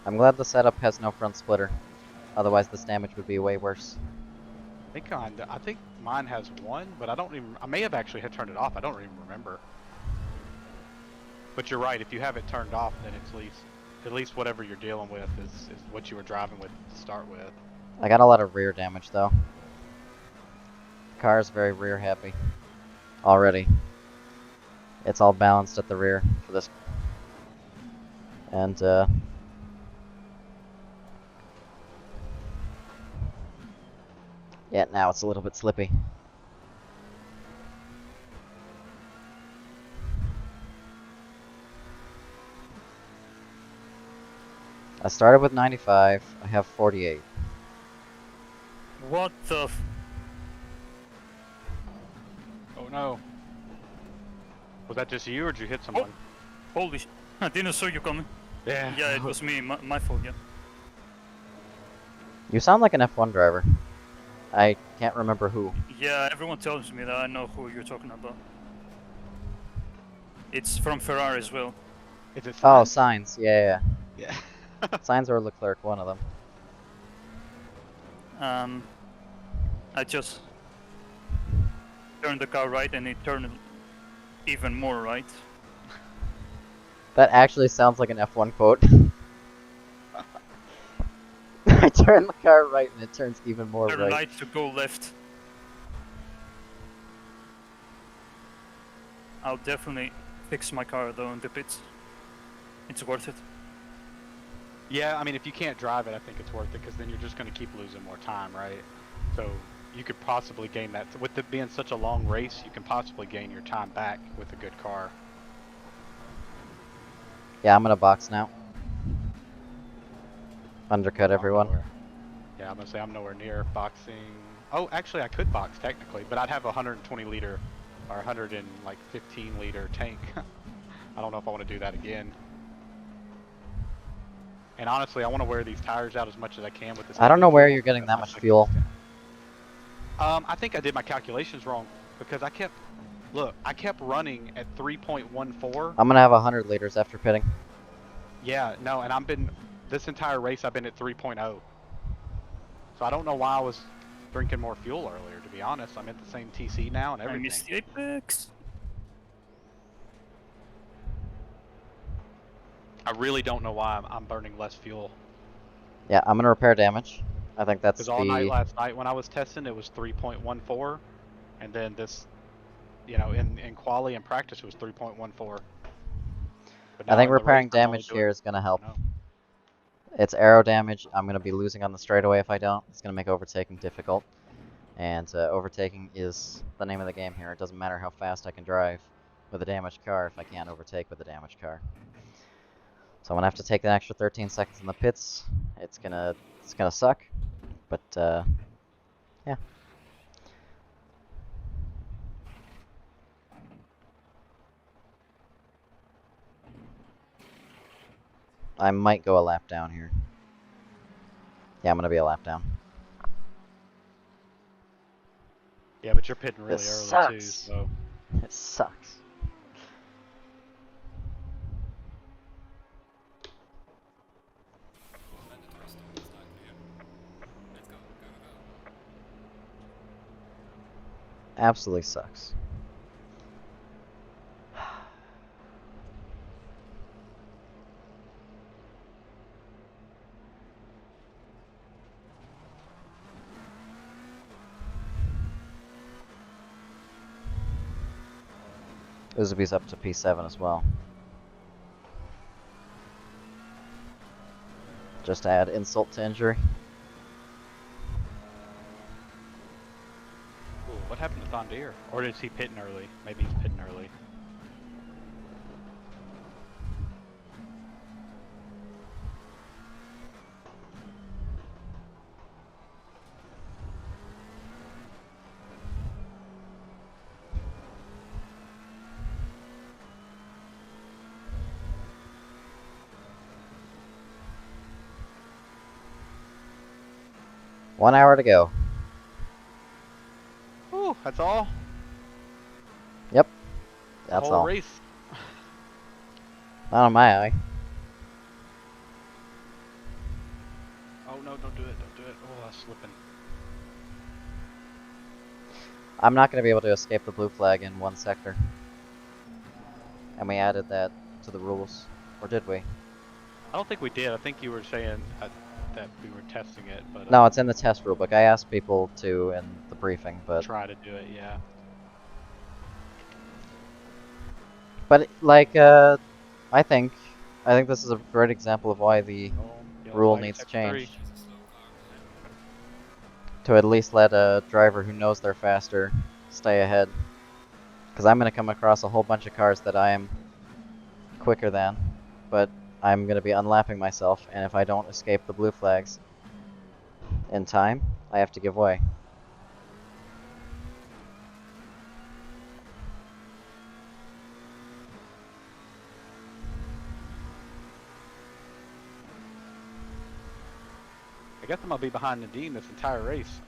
I'm glad the setup has no front splitter. Otherwise, this damage would be way worse. I think mine has one, but I may have actually had turned it off. I don't even remember. But you're right, if you have it turned off, then it's at least whatever you're dealing with is what you were driving with to start with. I got a lot of rear damage, though. The car is very rear heavy. Already. It's all balanced at the rear for this. And, yeah, now it's a little bit slippy. I started with 95, I have 48. What the Oh no. Was that just you or did you hit someone? Holy sh... I didn't saw you coming. Yeah. Yeah, it was me. My fault, yeah. You sound like an F1 driver. I can't remember who. Yeah, everyone tells me that. I know who you're talking about. It's from Ferrari as well. Is it Oh, Sainz? Sainz. Yeah. Yeah. Sainz or Leclerc, one of them. I just turned the car right and it turned even more right. That actually sounds like an F1 quote. I turn the car right and it turns even more Turn right. right to go left. I'll definitely fix my car though in the pits. It's worth it. Yeah, I mean, if you can't drive it, I think it's worth it because then you're just going to keep losing more time, right? So you could possibly gain that. With it being such a long race, you can possibly gain your time back with a good car. Yeah, I'm gonna box now. Undercut everyone. Yeah, I'm going to say I'm nowhere near boxing. Oh, actually, I could box technically, but I'd have a 120 liter or 115 liter tank. I don't know if I want to do that again. And honestly, I want to wear these tires out as much as I can with this. I don't know where you're getting that much fuel. I think I did my calculations wrong because I kept running at 3.14. I'm gonna have 100 liters after pitting. Yeah, no, and this entire race I've been at 3.0. So I don't know why I was drinking more fuel earlier, to be honest. I'm at the same TC now and I everything. missed the apex. I really don't know why I'm burning less fuel. Yeah, I'm gonna repair damage. I think that's Because all night last night when I was testing, it was 3.14, and then this, in quali and practice, it was 3.14. But I now think in the repairing race, I'm only damage doing- here is going to help. no. It's aero damage. I'm going to be losing on the straightaway if I don't. It's going to make overtaking difficult. And overtaking is the name of the game here. It doesn't matter how fast I can drive with a damaged car if I can't overtake with a damaged car. So I'm going to have to take an extra 13 seconds in the pits. It's gonna suck. But, yeah. I might go a lap down here. Yeah, I'm going to be a lap down. Yeah, but you're pitting really This early too, sucks. so It sucks. Absolutely sucks. Uzubi's up to P7 as well. Just to add insult to injury. Ooh, what happened to Thondir? Or is he pitting early? Maybe he's pitting early. One hour to go. Ooh, that's all? Yep. The That's whole all. race. Not on my eye. Oh no, don't do it, don't do it. Oh, that's slipping. I'm not going to be able to escape the blue flag in one sector. And we added that to the rules. Or did we? I don't think we did. I think you were saying that we were testing it, but No, it's in the test rulebook. I asked people to in the briefing, but try to do it, yeah. like I think this is a great example of why the Oh, yellow rule flag needs is sector changed. 3. To at least let a driver who knows they're faster stay ahead. Because I'm going to come across a whole bunch of cars that I am quicker than, but I'm going to be unlapping myself, and if I don't escape the blue flags in time, I have to give way. I guess I'm gonna be behind Nadine this entire race.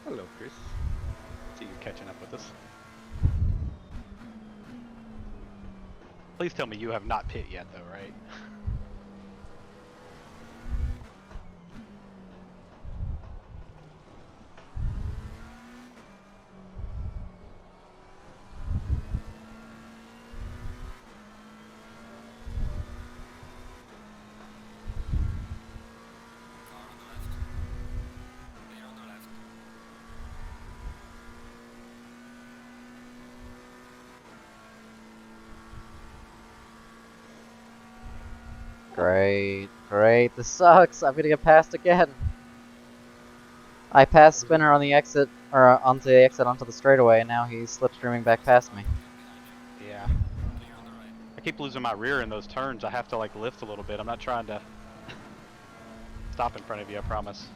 Hello, Chris. See you catching up with us. Please tell me you have not pit yet, though, right? Great. This sucks. I'm gonna get passed again. I passed Spinner on the exit, or onto the exit onto the straightaway, and now he's slipstreaming back past me. Yeah. I keep losing my rear in those turns. I have to like lift a little bit. I'm not trying to stop in front of you, I promise.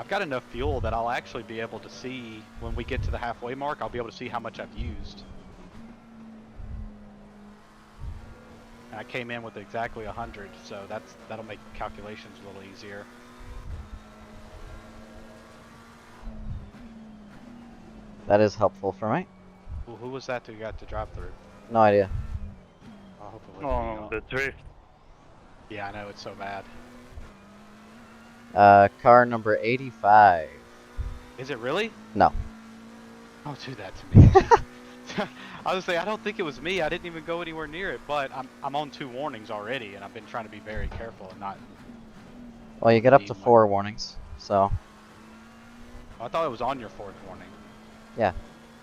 I've got enough fuel that I'll actually be able to see when we get to the halfway mark. I'll be able to see how much I've used. And I came in with exactly 100, so that'll make calculations a little easier. That is helpful for me. Well, who was that who got to drive through? No idea. I hope it wasn't Oh, me. the drift. Yeah, I know, it's so bad. Car number 85. Is it really? No. Don't do that to me. I was saying I don't think it was me. I didn't even go anywhere near it, but I'm on 2 warnings already, and I've been trying to be very careful and not. Well, you get up to Indeed, 4 warnings, so I thought it was on your 4th warning.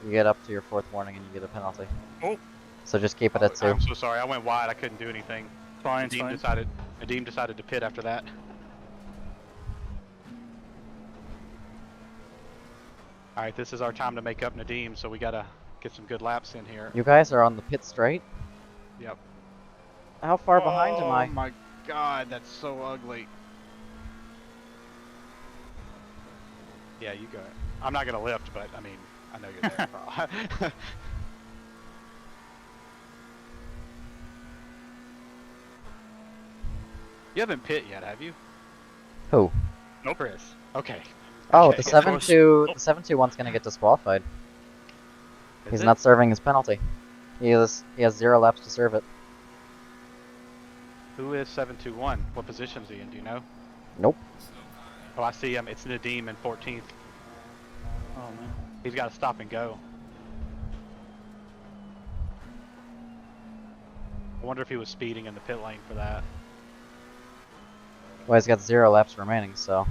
you get up to your 4th warning and you get a penalty. Oh. So just keep it at 2. I'm so sorry. I went wide. I couldn't do anything. Fine, Nadeem decided to pit after that. All right, this is our time to make up Nadeem, so we gotta get some good laps in here. You guys are on the pit straight? Yep. How far behind am I? Oh my god, that's so ugly. Yeah, you go. I'm not gonna lift, but I mean, I know you're there. You haven't pit yet, have you? Who? No, Chris. Okay. Oh, Okay. the 7-2 one's gonna get disqualified. Is He's it? not serving his penalty. He has 0 laps to serve it. Who is 721? What position is he in? Do you know? Nope. Oh, I see him. It's Nadeem in 14th. Oh man. He's got to stop and go. I wonder if he was speeding in the pit lane for that. Well, he's got 0 laps remaining, so.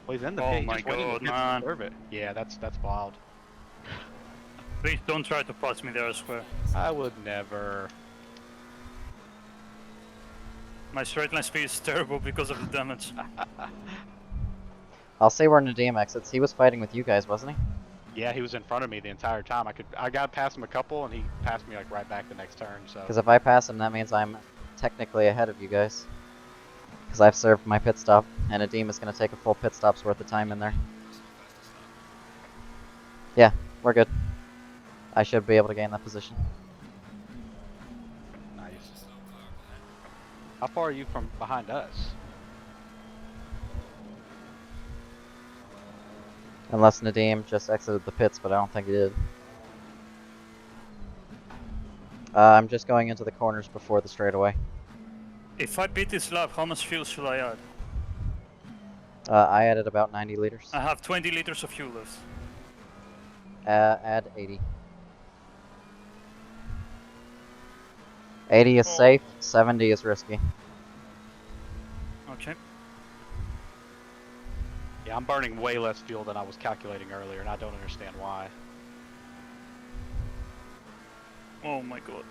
Well, he's in the Oh pit. He my just waited God, to man. serve it. Yeah, that's wild. Please don't try to pass me there, I swear. I would never. My straight line speed is terrible because of the damage. I'll say where Nadeem exits. He was fighting with you guys, wasn't he? Yeah, he was in front of me the entire time. I got past him a couple, and he passed me like right back the next turn. So. Because if I pass him, that means I'm technically ahead of you guys. Because I've served my pit stop, and Nadeem is going to take a full pit stop's worth of time in there. Yeah, we're good. I should be able to gain that position. Nice. How far are you from behind us? Unless Nadeem just exited the pits, but I don't think he did. I'm just going into the corners before the straightaway. If I beat this lap, how much fuel should I add? I added about 90 liters. I have 20 liters of fuel left. Add 80. 80 is safe, 70 is risky. Okay. Yeah, I'm burning way less fuel than I was calculating earlier, and I don't understand why. Oh my god.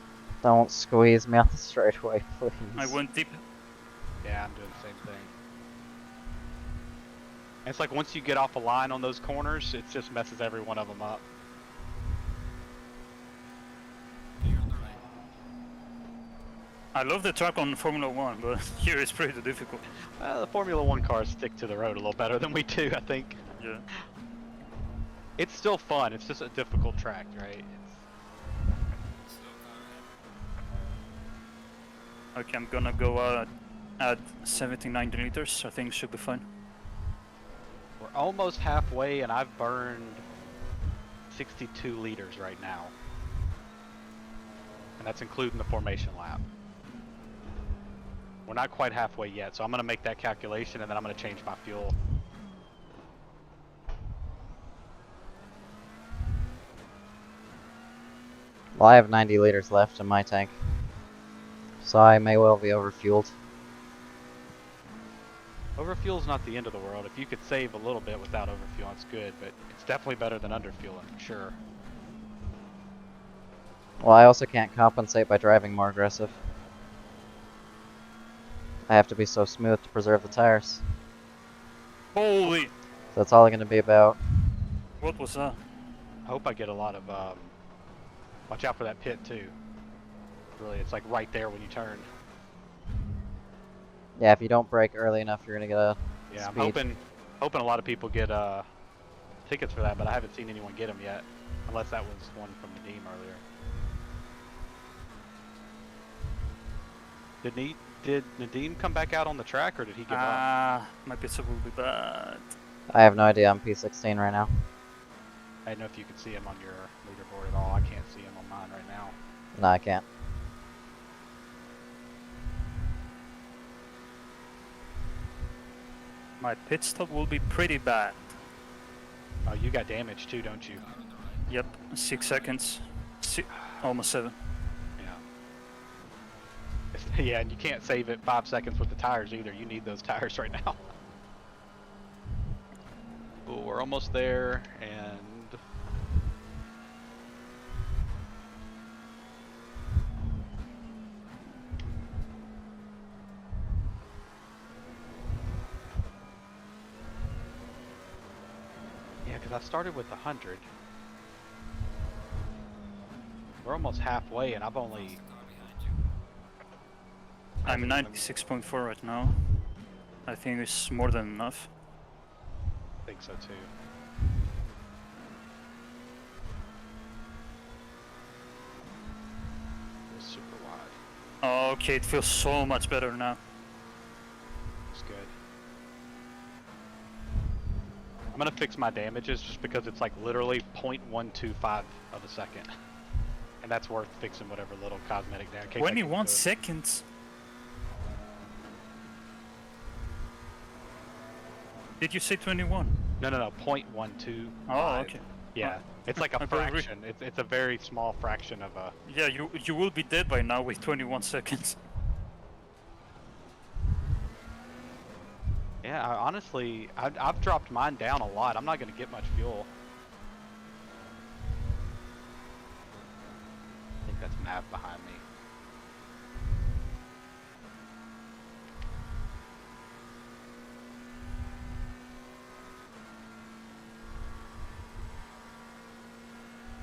Don't squeeze me on the straightaway, please. I went deep. Yeah, I'm doing the same thing. And it's like once you get off a line on those corners, it just messes every one of them up. I love the track on Formula 1, but here it's pretty difficult. The Formula 1 cars stick to the road a little better than we do, I think. Yeah. It's still fun, it's just a difficult track, right? Okay, I'm gonna go add 70, 90 liters. I think should be fine. We're almost halfway, and I've burned 62 liters right now. And that's including the formation lap. We're not quite halfway yet, so I'm going to make that calculation, and then I'm going to change my fuel. Well, I have 90 liters left in my tank. So I may well be overfueled. Overfuel's not the end of the world. If you could save a little bit without overfuel, it's good, but it's definitely better than underfueling, for sure. Well, I also can't compensate by driving more aggressive. I have to be so smooth to preserve the tires. Holy! So that's all going to be about. What was that? I hope I get a lot of, watch out for that pit, too. Really, it's like right there when you turn. Yeah, if you don't brake early enough, you're going to get a Yeah, speed. I'm hoping a lot of people get, tickets for that, but I haven't seen anyone get them yet. Unless that was one from Nadeem earlier. Did Nadeem come back out on the track, or did he give up? My pizza will be bad. I have no idea. I'm P16 right now. I didn't know if you could see him on your leaderboard at all. I can't see him on mine right now. No, I can't. My pit stop will be pretty bad. Oh, you got damage too, don't you? Yep, 6 seconds. Almost 7. Yeah. Yeah, and you can't save it 5 seconds with the tires either. You need those tires right now. Ooh, we're almost there, and yeah, because I started with 100. We're almost halfway, and I've only. I'm 96.4 right now. I think it's more than enough. I think so too. It's super wide. Oh, okay, it feels so much better now. It's good. I'm gonna fix my damages just because it's like literally 0.125 of a second. And that's worth fixing whatever little cosmetic damage. 21 seconds? Did you say 21? No, 0.125. Oh, okay. Yeah, it's like a Okay, fraction. It's a very small fraction of a. Yeah, you will be dead by now with 21 seconds. Yeah, honestly, I've dropped mine down a lot. I'm not gonna get much fuel. I think that's Mav behind me.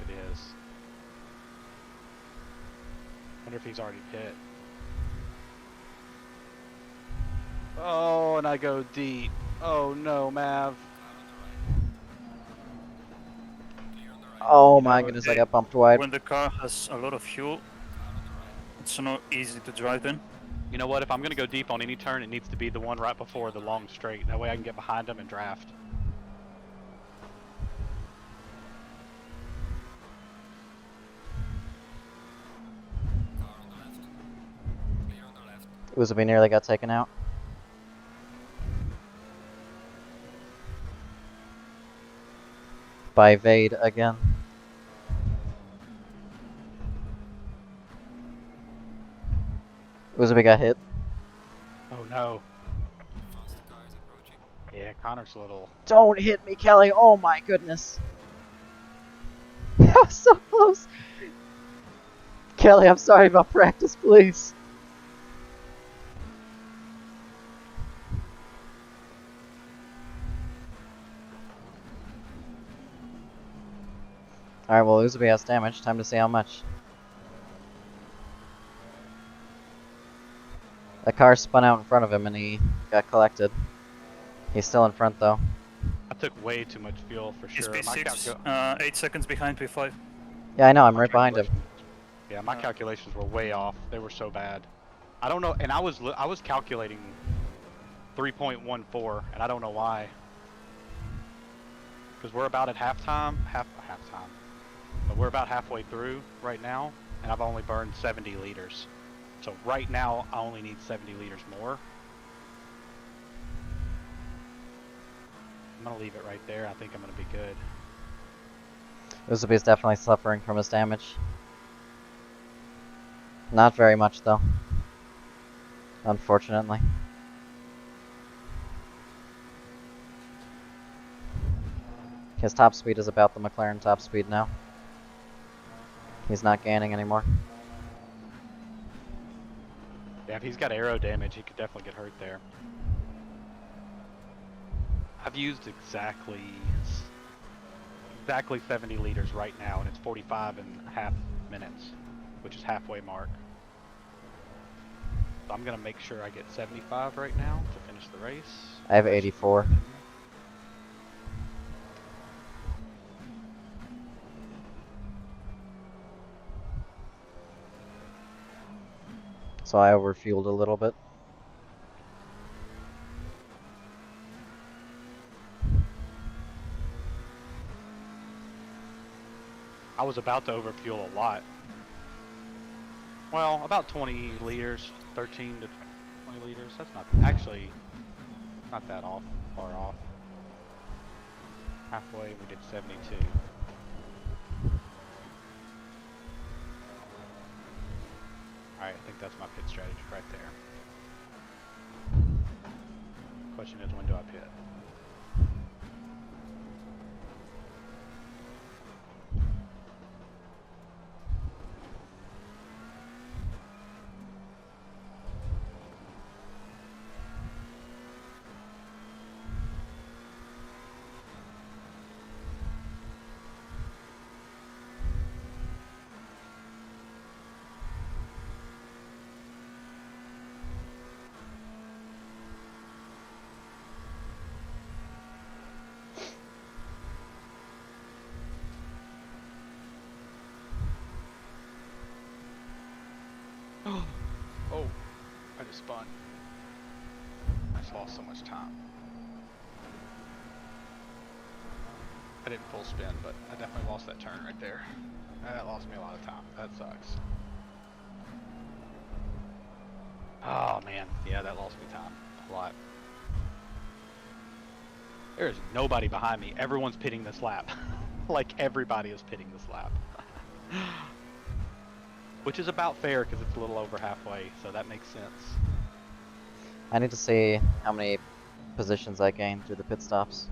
It is. Wonder if he's already pit. Oh, and I go deep. Oh no, Mav. Oh my goodness, I got bumped wide. When the car has a lot of fuel, it's not easy to drive in. You know what? If I'm gonna go deep on any turn, it needs to be the one right before the long straight. That way I can get behind him and draft. Uzabe nearly got taken out. By Vade again. Uzabe got hit. Oh no. Yeah, Connor's a little. Don't hit me, Kelly. Oh my goodness. That was so close. Kelly, I'm sorry about practice, please. Alright, well, Uzabe has damage. Time to see how much. The car spun out in front of him and he got collected. He's still in front, though. I took way too much fuel for He's sure. P6, 8 seconds behind P5. Yeah, I know. I'm my right behind him. Yeah, my calculations were way off. They were so bad. I don't know, and I was calculating 3.14, and I don't know why. Because we're about at halftime, but we're about halfway through right now, and I've only burned 70 liters. So right now, I only need 70 liters more. I'm gonna leave it right there. I think I'm gonna be good. Uzabe is definitely suffering from his damage. Not very much, though. Unfortunately. His top speed is about the McLaren top speed now. He's not gaining anymore. Yeah, if he's got aero damage, he could definitely get hurt there. I've used exactly 70 liters right now, and it's 45.5 minutes, which is halfway mark. So I'm gonna make sure I get 75 right now to finish the race. I have 84. So I overfueled a little bit. I was about to overfuel a lot. Well, about 20 liters, 13 to 20 liters. That's not actually not that far off. Halfway, we did 72. Alright, I think that's my pit strategy right there. Question is, when do I pit? Oh, I just spun. I just lost so much time. I didn't full spin, but I definitely lost that turn right there. That lost me a lot of time. That sucks. Oh man, yeah, that lost me time a lot. There is nobody behind me. Everyone's pitting this lap. Like everybody is pitting this lap. Which is about fair because it's a little over halfway, so that makes sense. I need to see how many positions I gained through the pit stops.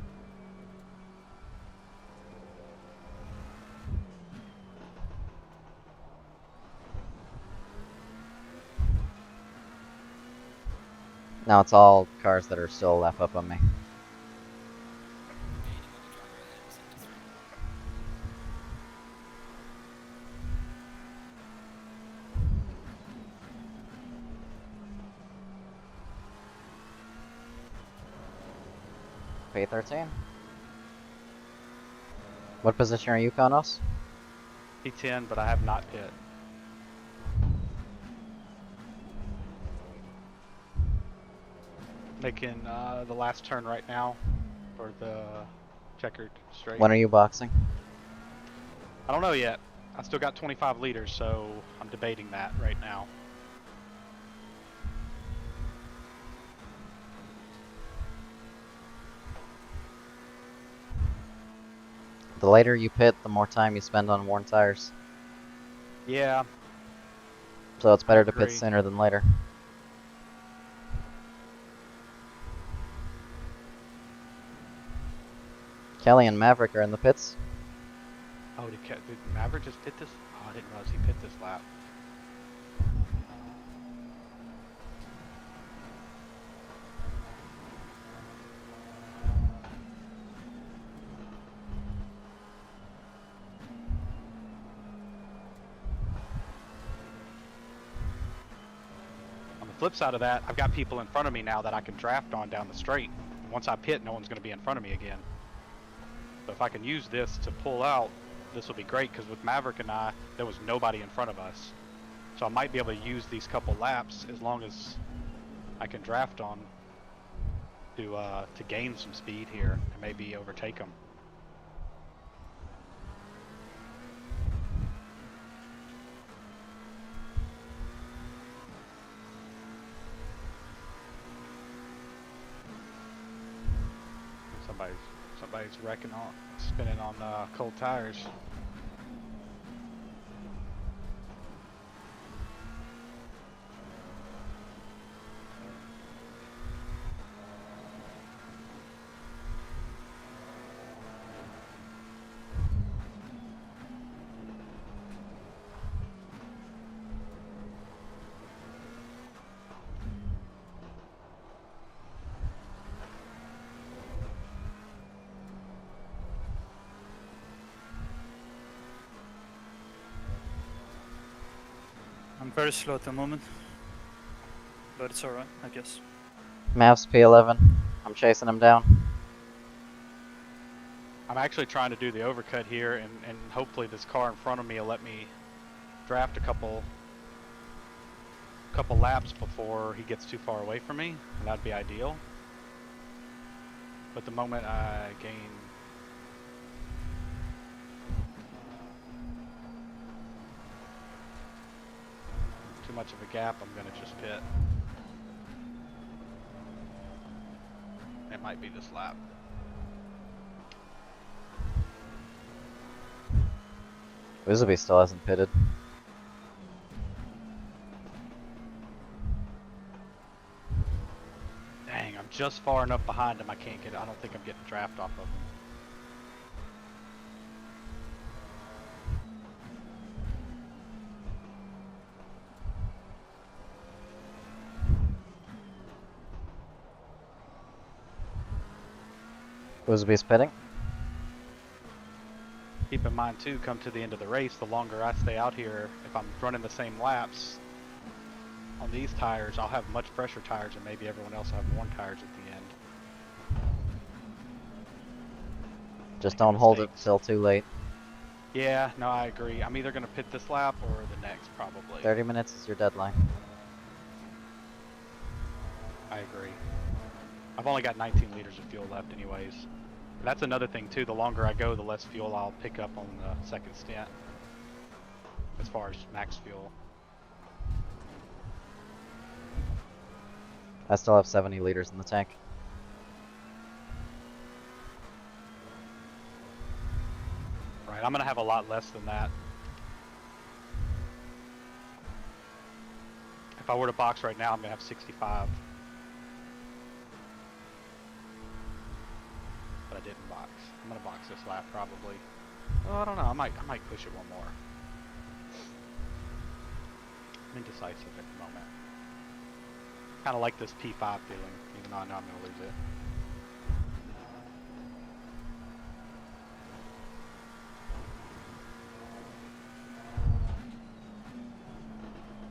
Now it's all cars that are still a lap up on me. P13. What position are you, Konos? P10, but I have not pit. Making the last turn right now for the checkered straight. When are you boxing? I don't know yet. I still got 25 liters, so I'm debating that right now. The later you pit, the more time you spend on worn tires. Yeah. So it's better to Agree. pit sooner than later. Kelly and Maverick are in the pits. Oh, did Maverick just pit this? Oh, I didn't realize he pit this lap. On the flip side of that, I've got people in front of me now that I can draft on down the straight. And once I pit, no one's going to be in front of me again. So if I can use this to pull out, this will be great, because with Maverick and I, there was nobody in front of us. So I might be able to use these couple laps as long as I can draft on to gain some speed here and maybe overtake them. Somebody's wrecking on, spinning on cold tires. I'm very slow at the moment, but it's alright, I guess. Mav's P11. I'm chasing him down. I'm actually trying to do the overcut here, and hopefully this car in front of me will let me draft a couple laps before he gets too far away from me, and that'd be ideal. But the moment I gain too much of a gap, I'm gonna just pit. It might be this lap. Wizaby still hasn't pitted. just far enough behind him. I don't think I'm getting a draft off of him. Uzubi's pitting. Keep in mind too, come to the end of the race, the longer I stay out here, if I'm running the same laps on these tires, I'll have much fresher tires, and maybe everyone else will have worn tires at the end. Just Making don't hold it mistakes. till too late. Yeah, no, I agree. I'm either going to pit this lap or the next, probably. 30 minutes is your deadline. I agree. I've only got 19 liters of fuel left anyways. That's another thing too, the longer I go, the less fuel I'll pick up on the second stint. As far as max fuel. I still have 70 liters in the tank. Right, I'm going to have a lot less than that. If I were to box right now, I'm going to have 65. But I didn't box. I'm going to box this lap probably. Oh, I don't know, I might push it one more. I'm indecisive at the moment. Kind of like this P5 feeling, even though I know I'm going to lose it.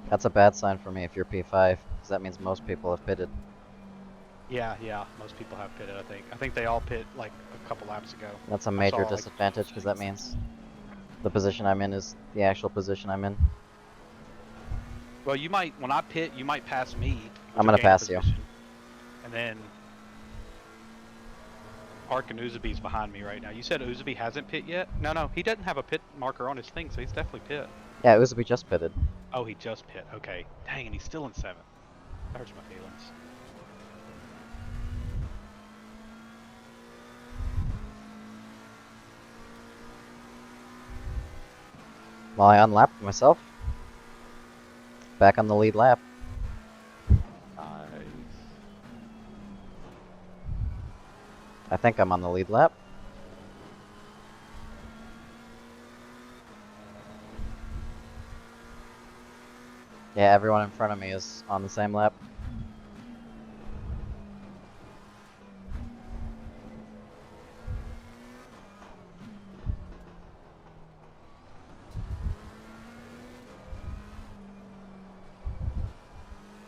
That's a bad sign for me if you're P5, because that means most people have pitted. Yeah, most people have pitted, I think. I think they all pit like a couple laps ago. That's a I major saw, like- disadvantage, because that means the position I'm in is the actual position I'm in. Well, you might, when I pit, you might pass me. which I'm will gonna gain a pass you. position. And then Ark and Uzubi's behind me right now. You said Uzubi hasn't pit yet? No, he doesn't have a pit marker on his thing, so he's definitely pit. Yeah, Uzubi just pitted. Oh, he just pit. Okay. Dang, and he's still in 7th. That hurts my feelings. Well, I unlapped myself. Back on the lead lap. Nice. I think I'm on the lead lap. Yeah, everyone in front of me is on the same lap.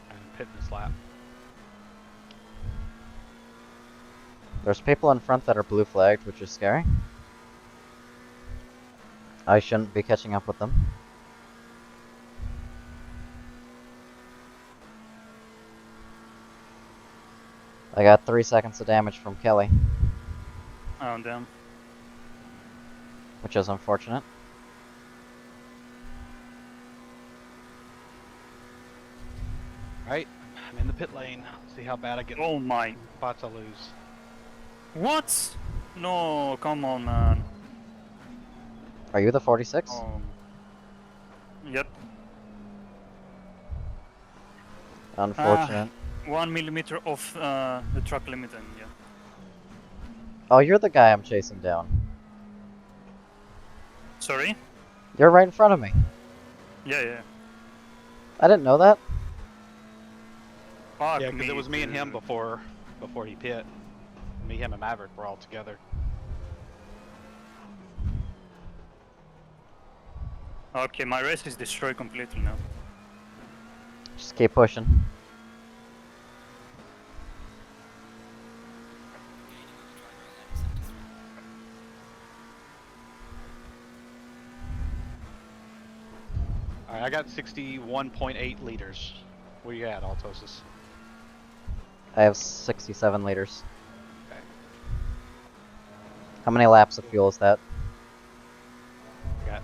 I'm pitting this lap. There's people in front that are blue flagged, which is scary. I shouldn't be catching up with them. I got 3 seconds of damage from Kelly, Oh, damn. which is unfortunate. Right? I'm in the pit lane. See how bad I get. Oh my. Spots I lose. What? No, come on, man. Are you the 46? Oh. Yep. Unfortunate. 1 millimeter off the truck limit, and yeah. Oh, you're the guy I'm chasing down. Sorry? You're right in front of me. Yeah. I didn't know that. Fuck Yeah, because me, it was me and him dude. before he pit. Me, him, and Maverick were all together. Okay, my race is destroyed completely now. Just keep pushing. Alright, I got 61.8 liters. Where you at, Altosis? I have 67 liters. Okay. How many laps of fuel is that? I got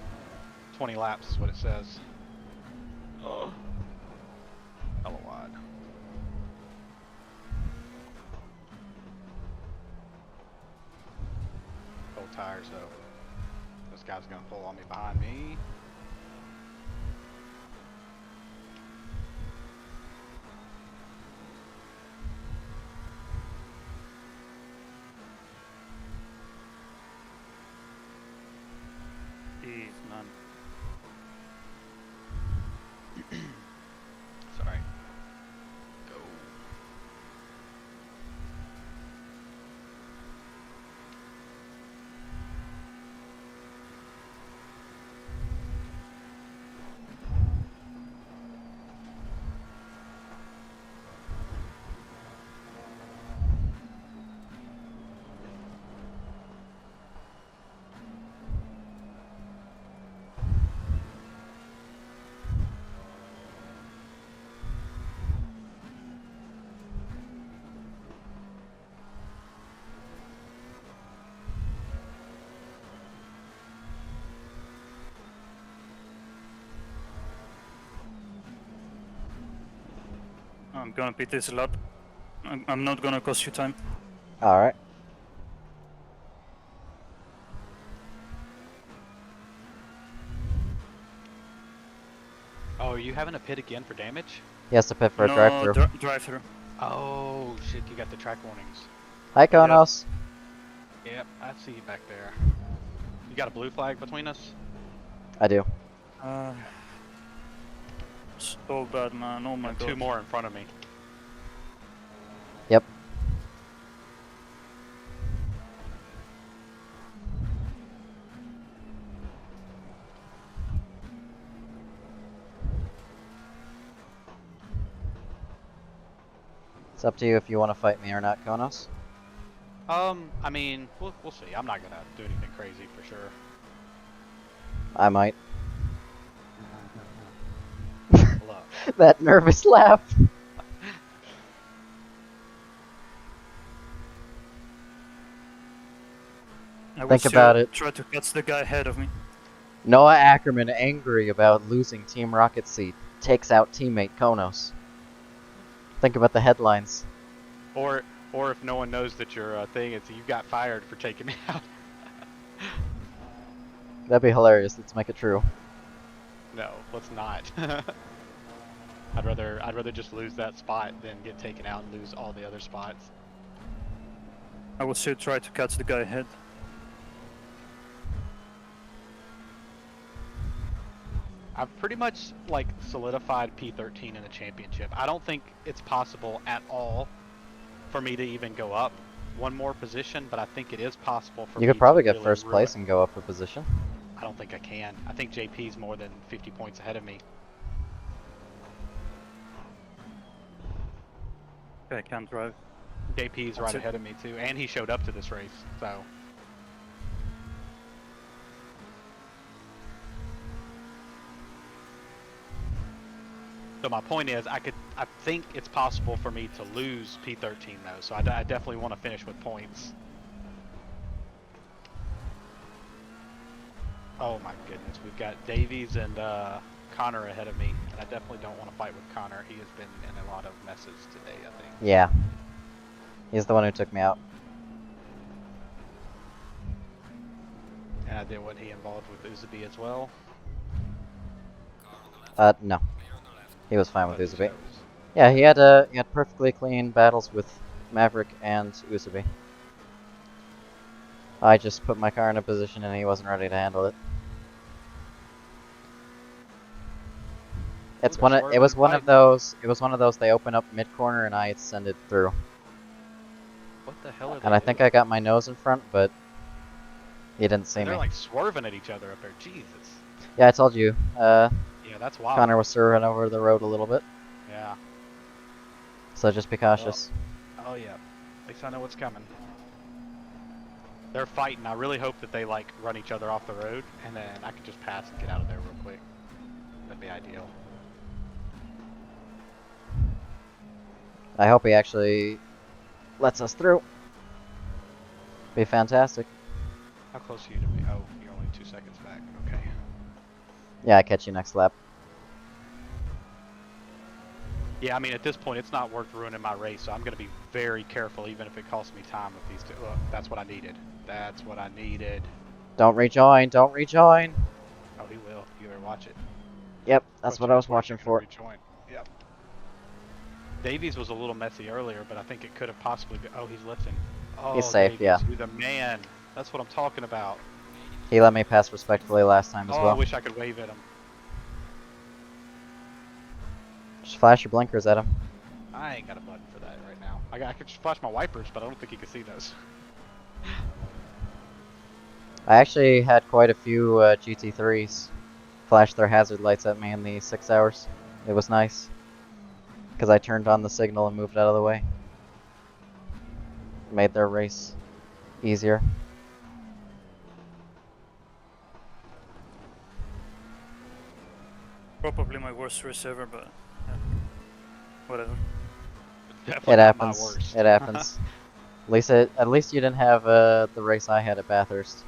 20 laps is what it says. Oh. Hella wide. Cold tires though. This guy's gonna pull on me behind me. Sorry. Go. I'm gonna beat this lap. I'm not gonna cost you time. All right. Oh, are you having a pit again for damage? He has to pit for a No, drive-through. drive-through. Oh shit! You got the track warnings. Hi, Konos. Yep, I see you back there. You got a blue flag between us? I do. So bad, man. Oh my And god. 2 more in front of me. Yep. It's up to you if you want to fight me or not, Konos. I mean, we'll see. I'm not gonna do anything crazy for sure. I might. Look. That nervous laugh. Think about it. Try to catch the guy ahead of me. Noah Ackerman angry about losing Team Rocket seat. Takes out teammate Konos. Think about the headlines. Or if no one knows that you're a thing, it's you got fired for taking me out. That'd be hilarious. Let's make it true. No, let's not. I'd rather just lose that spot than get taken out and lose all the other spots. I would still try to catch the guy ahead. I've pretty much like solidified P13 in the championship. I don't think it's possible at all for me to even go up one more position, but I think it is possible for me You could probably to get really first ruin- place and go up a position. I don't think I can. I think JP's more than 50 points ahead of me. I can't drive. JP's That's right it. ahead of me too, and he showed up to this race, so. So my point is, I think it's possible for me to lose P13 though, so I definitely want to finish with points. Oh my goodness, we've got Davies and Connor ahead of me, and I definitely don't want to fight with Connor. He has been in a lot of messes today, I think. Yeah. He's the one who took me out. And I did what he involved with Uzabi as well. No. He was fine with But Uzabi. shows. Yeah, he had perfectly clean battles with Maverick and Uzabi. I just put my car in a position and he wasn't ready to handle it. It's Ooh, one they're of it was swerving one of those it was one of those they open up mid corner and I ascended through. What the hell are they And I think I got my nose in front, but he didn't see They're me. like swerving at each other up there. Jesus. Yeah, I told you. Yeah, that's wild. Connor was swerving over the road a little bit, Yeah. so just be cautious. Oh yeah. At least I know what's coming. They're fighting. I really hope that they like run each other off the road, and then I can just pass and get out of there real quick. That'd be ideal. I hope he actually lets us through. Be fantastic. How close are you to me? Oh, you're only 2 seconds back. Okay. Yeah, I catch you next lap. Yeah, I mean, at this point, it's not worth ruining my race, so I'm going to be very careful, even if it costs me time with these two. Look, that's what I needed. That's what I needed. Don't rejoin, don't rejoin. Oh, he will. You better watch it. Yep, that's what I was watching for. Rejoin. Yep. Davies was a little messy earlier, but I think it could have possibly been. Oh, he's lifting. Oh, He's safe, Davies, yeah. You're the man. That's what I'm talking about. He let me pass respectfully last time as Oh, I well. wish I could wave at him. Just flash your blinkers at him. I ain't got a button for that right now. I could just flash my wipers, but I don't think he can see those. I actually had quite a few GT3s flash their hazard lights at me in the 6 hours. It was nice. Because I turned on the signal and moved out of the way. Made their race easier. Probably my worst race ever, but yeah. Whatever. Definitely It not my happens. worst. It happens. At least you didn't have the race I had at Bathurst.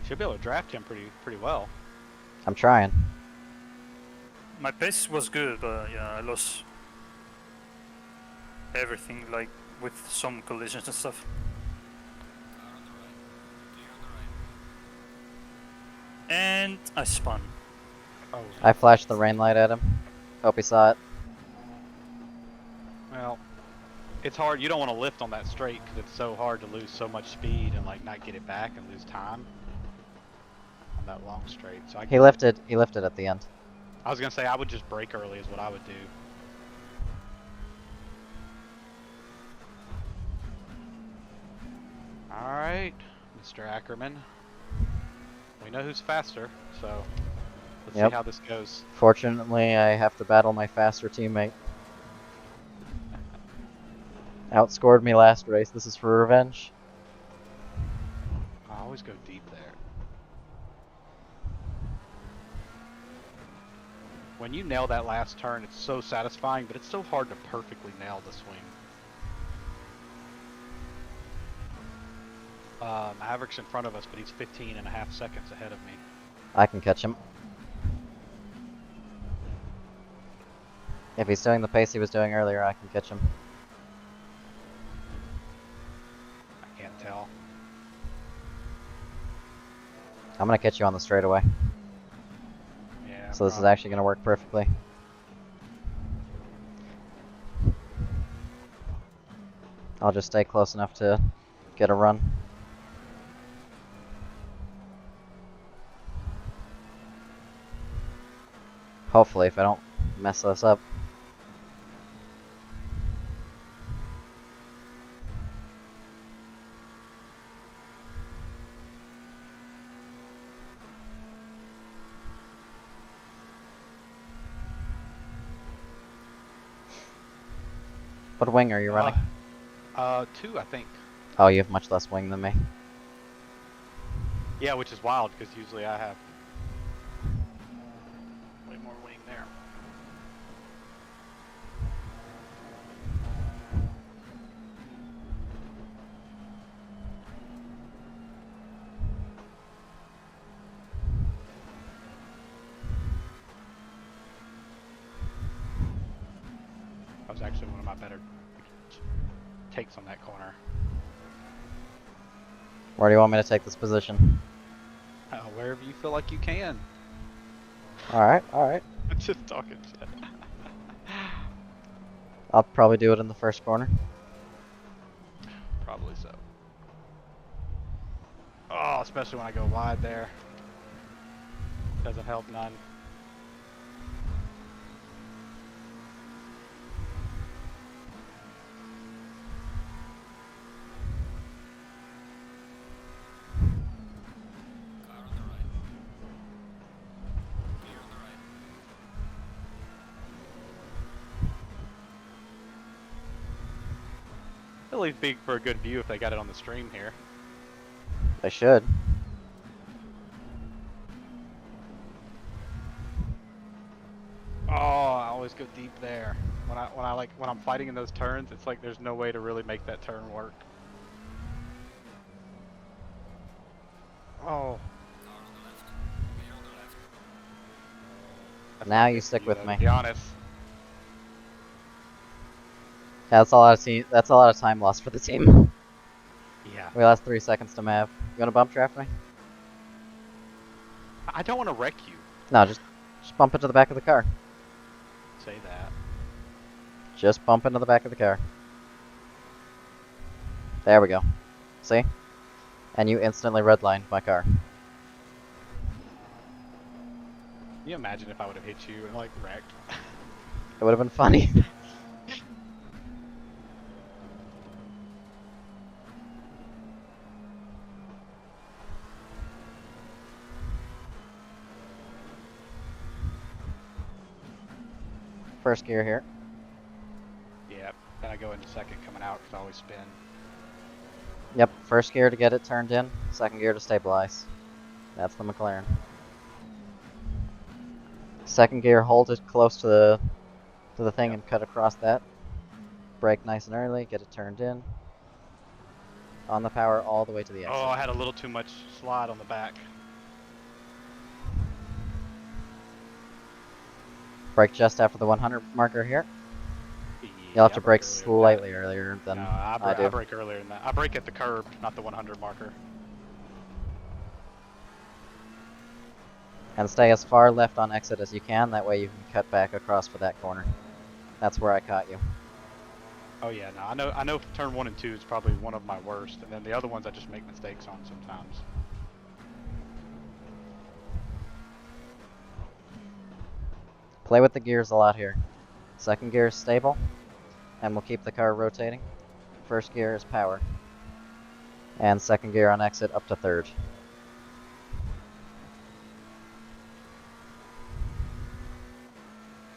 Should be able to draft him pretty well. I'm trying. My pace was good, but yeah, I lost everything, like with some collisions and stuff. And I spun. Oh, I flashed the rain light at him. Hope he saw it. well, it's hard. You don't want to lift on that straight because it's so hard to lose so much speed and like not get it back and lose time on that long straight. So He lifted at the end. I was gonna say I would just brake early is what I would do. All right, Mr. Ackerman. We know who's faster, so let's Yep. see how this goes. Fortunately, I have to battle my faster teammate. Outscored me last race. This is for revenge. I always go deep there. When you nail that last turn, it's so satisfying, but it's so hard to perfectly nail the swing. Maverick's in front of us, but he's 15.5 seconds ahead of me. I can catch him. If he's doing the pace he was doing earlier, I can catch him. I can't tell. I'm gonna catch you on the straightaway. Yeah. So this is probably. actually gonna work perfectly. I'll just stay close enough to get a run. Hopefully, if I don't mess this up. What wing are you running? 2, I think. Oh, you have much less wing than me. Yeah, which is wild because usually I have way more wing there. That was actually one of my better takes on that corner. Where do you want me to take this position? Wherever you feel like you can. Alright, alright. I'm just talking shit. I'll probably do it in the first corner. Probably so. Oh, especially when I go wide there. Doesn't help none. At least be for a good view if they got it on the stream here. They should. Oh, I always go deep there. When I'm fighting in those turns, it's like there's no way to really make that turn work. Oh. Now you stick with me. To be honest. Yeah, that's a lot of time lost for the team. Yeah. We lost 3 seconds to Mav. You wanna bump draft me? I don't want to wreck you. No, just bump into the back of the car. Say that. Just bump into the back of the car. There we go. See? And you instantly redlined my car. you imagine if I would have hit you and like wrecked? It would have been funny. First gear here. Yeah, then I go into second coming out because I always spin. Yep, first gear to get it turned in, second gear to stabilize. That's the McLaren. Second gear, hold it close to the thing and cut across that. Brake nice and early, get it turned in. On the power all the way to the exit. Oh, I had a little too much slide on the back. Brake just after the 100 marker here. You'll have to brake slightly earlier than no, I do. I brake earlier than that. I brake at the curb, not the 100 marker. And stay as far left on exit as you can, that way you can cut back across for that corner. That's where I caught you. Oh yeah, no, I know turn 1 and 2 is probably one of my worst, and then the other ones I just make mistakes on sometimes. Play with the gears a lot here. Second gear is stable, and we'll keep the car rotating. First gear is power. And second gear on exit up to third.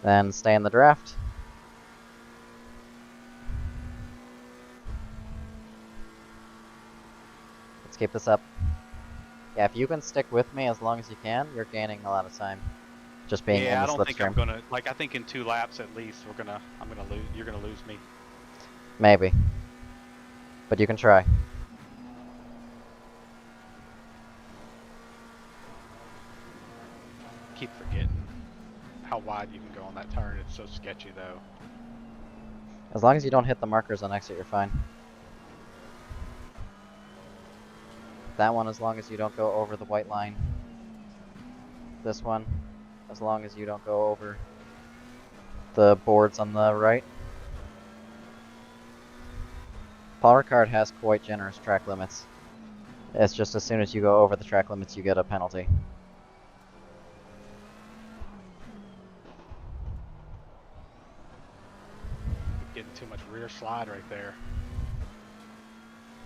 Then stay in the draft. Let's keep this up. Yeah, if you can stick with me as long as you can, you're gaining a lot of time. Just being in the I don't think I'm slipstream. gonna, like, I think in 2 laps at least, I'm gonna lose, you're gonna lose me. Maybe. But you can try. Keep forgetting how wide you can go on that turn. It's so sketchy though. As long as you don't hit the markers on exit, you're fine. That one, as long as you don't go over the white line. This one, as long as you don't go over the boards on the right. Paul Ricard has quite generous track limits. It's just as soon as you go over the track limits, you get a penalty. Getting too much rear slide right there.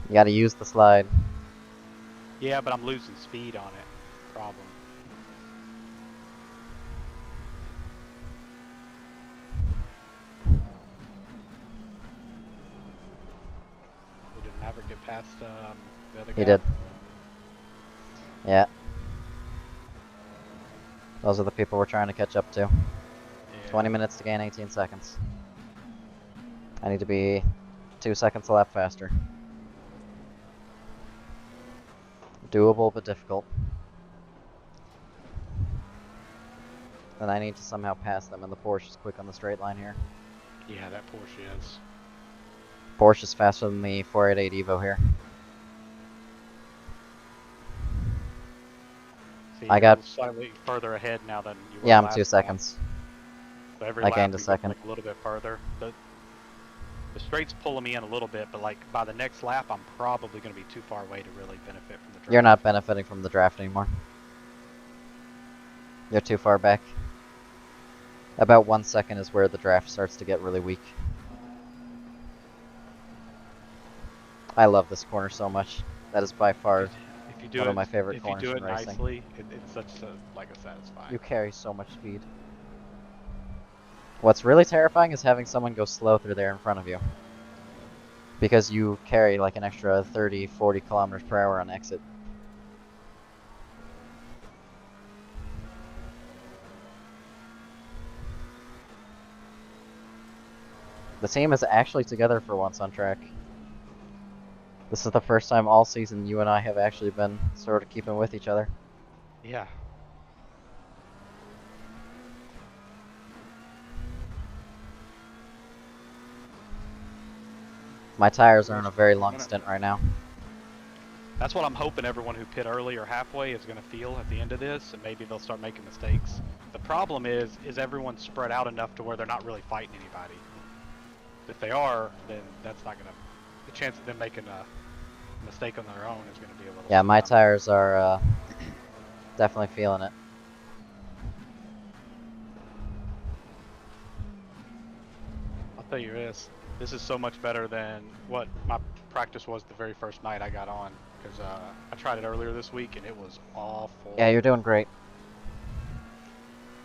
You gotta use the slide. Yeah, but I'm losing speed on it. Problem. We did Maverick get past the other guy? He did. Yeah. Those are the people we're trying to catch up to. Yeah. 20 minutes to gain 18 seconds. I need to be 2 seconds a lap faster. Doable, but difficult. And I need to somehow pass them, and the Porsche is quick on the straight line here. Yeah, that Porsche is. Porsche is faster than the 488 Evo here. See, I got slightly further ahead now than you were. Yeah, I'm last 2 lap. seconds. So every I lap gained a we went, second. like, a little bit further. The straight's pulling me in a little bit, but like by the next lap, I'm probably going to be too far away to really benefit from the draft. You're not benefiting from the draft anymore. You're too far back. About 1 second is where the draft starts to get really weak. I love this corner so much. That is by far If you do one it, of my favorite if you corners do in it racing. nicely, it's such a satisfying. You carry so much speed. What's really terrifying is having someone go slow through there in front of you. Because you carry like an extra 30, 40 kilometers per hour on exit. The team is actually together for once on track. This is the first time all season you and I have actually been sort of keeping with each other. Yeah. My tires are in a very long stint right now. That's what I'm hoping everyone who pit early or halfway is going to feel at the end of this, and maybe they'll start making mistakes. The problem is everyone spread out enough to where they're not really fighting anybody. If they are, then that's not going to... The chance of them making a mistake on their own is going to be a little... Yeah, my slim. tires are definitely feeling it. tell you this is so much better than what my practice was the very first night I got on, because I tried it earlier this week and it was awful. Yeah, you're doing great.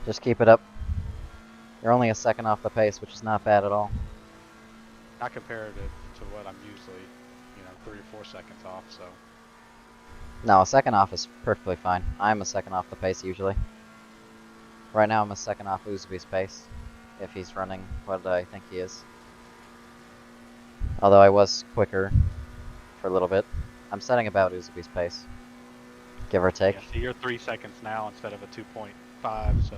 Just keep it up. You're only a second off the pace, which is not bad at all. Not compared to what I'm usually, 3 or 4 seconds off, so. No, a second off is perfectly fine. I'm a second off the pace usually. Right now I'm a second off Uzubi's pace, if he's running what I think he is. Although I was quicker for a little bit. I'm setting about Uzubi's pace, give or take. Yeah, so you're 3 seconds now instead of a 2.5, so.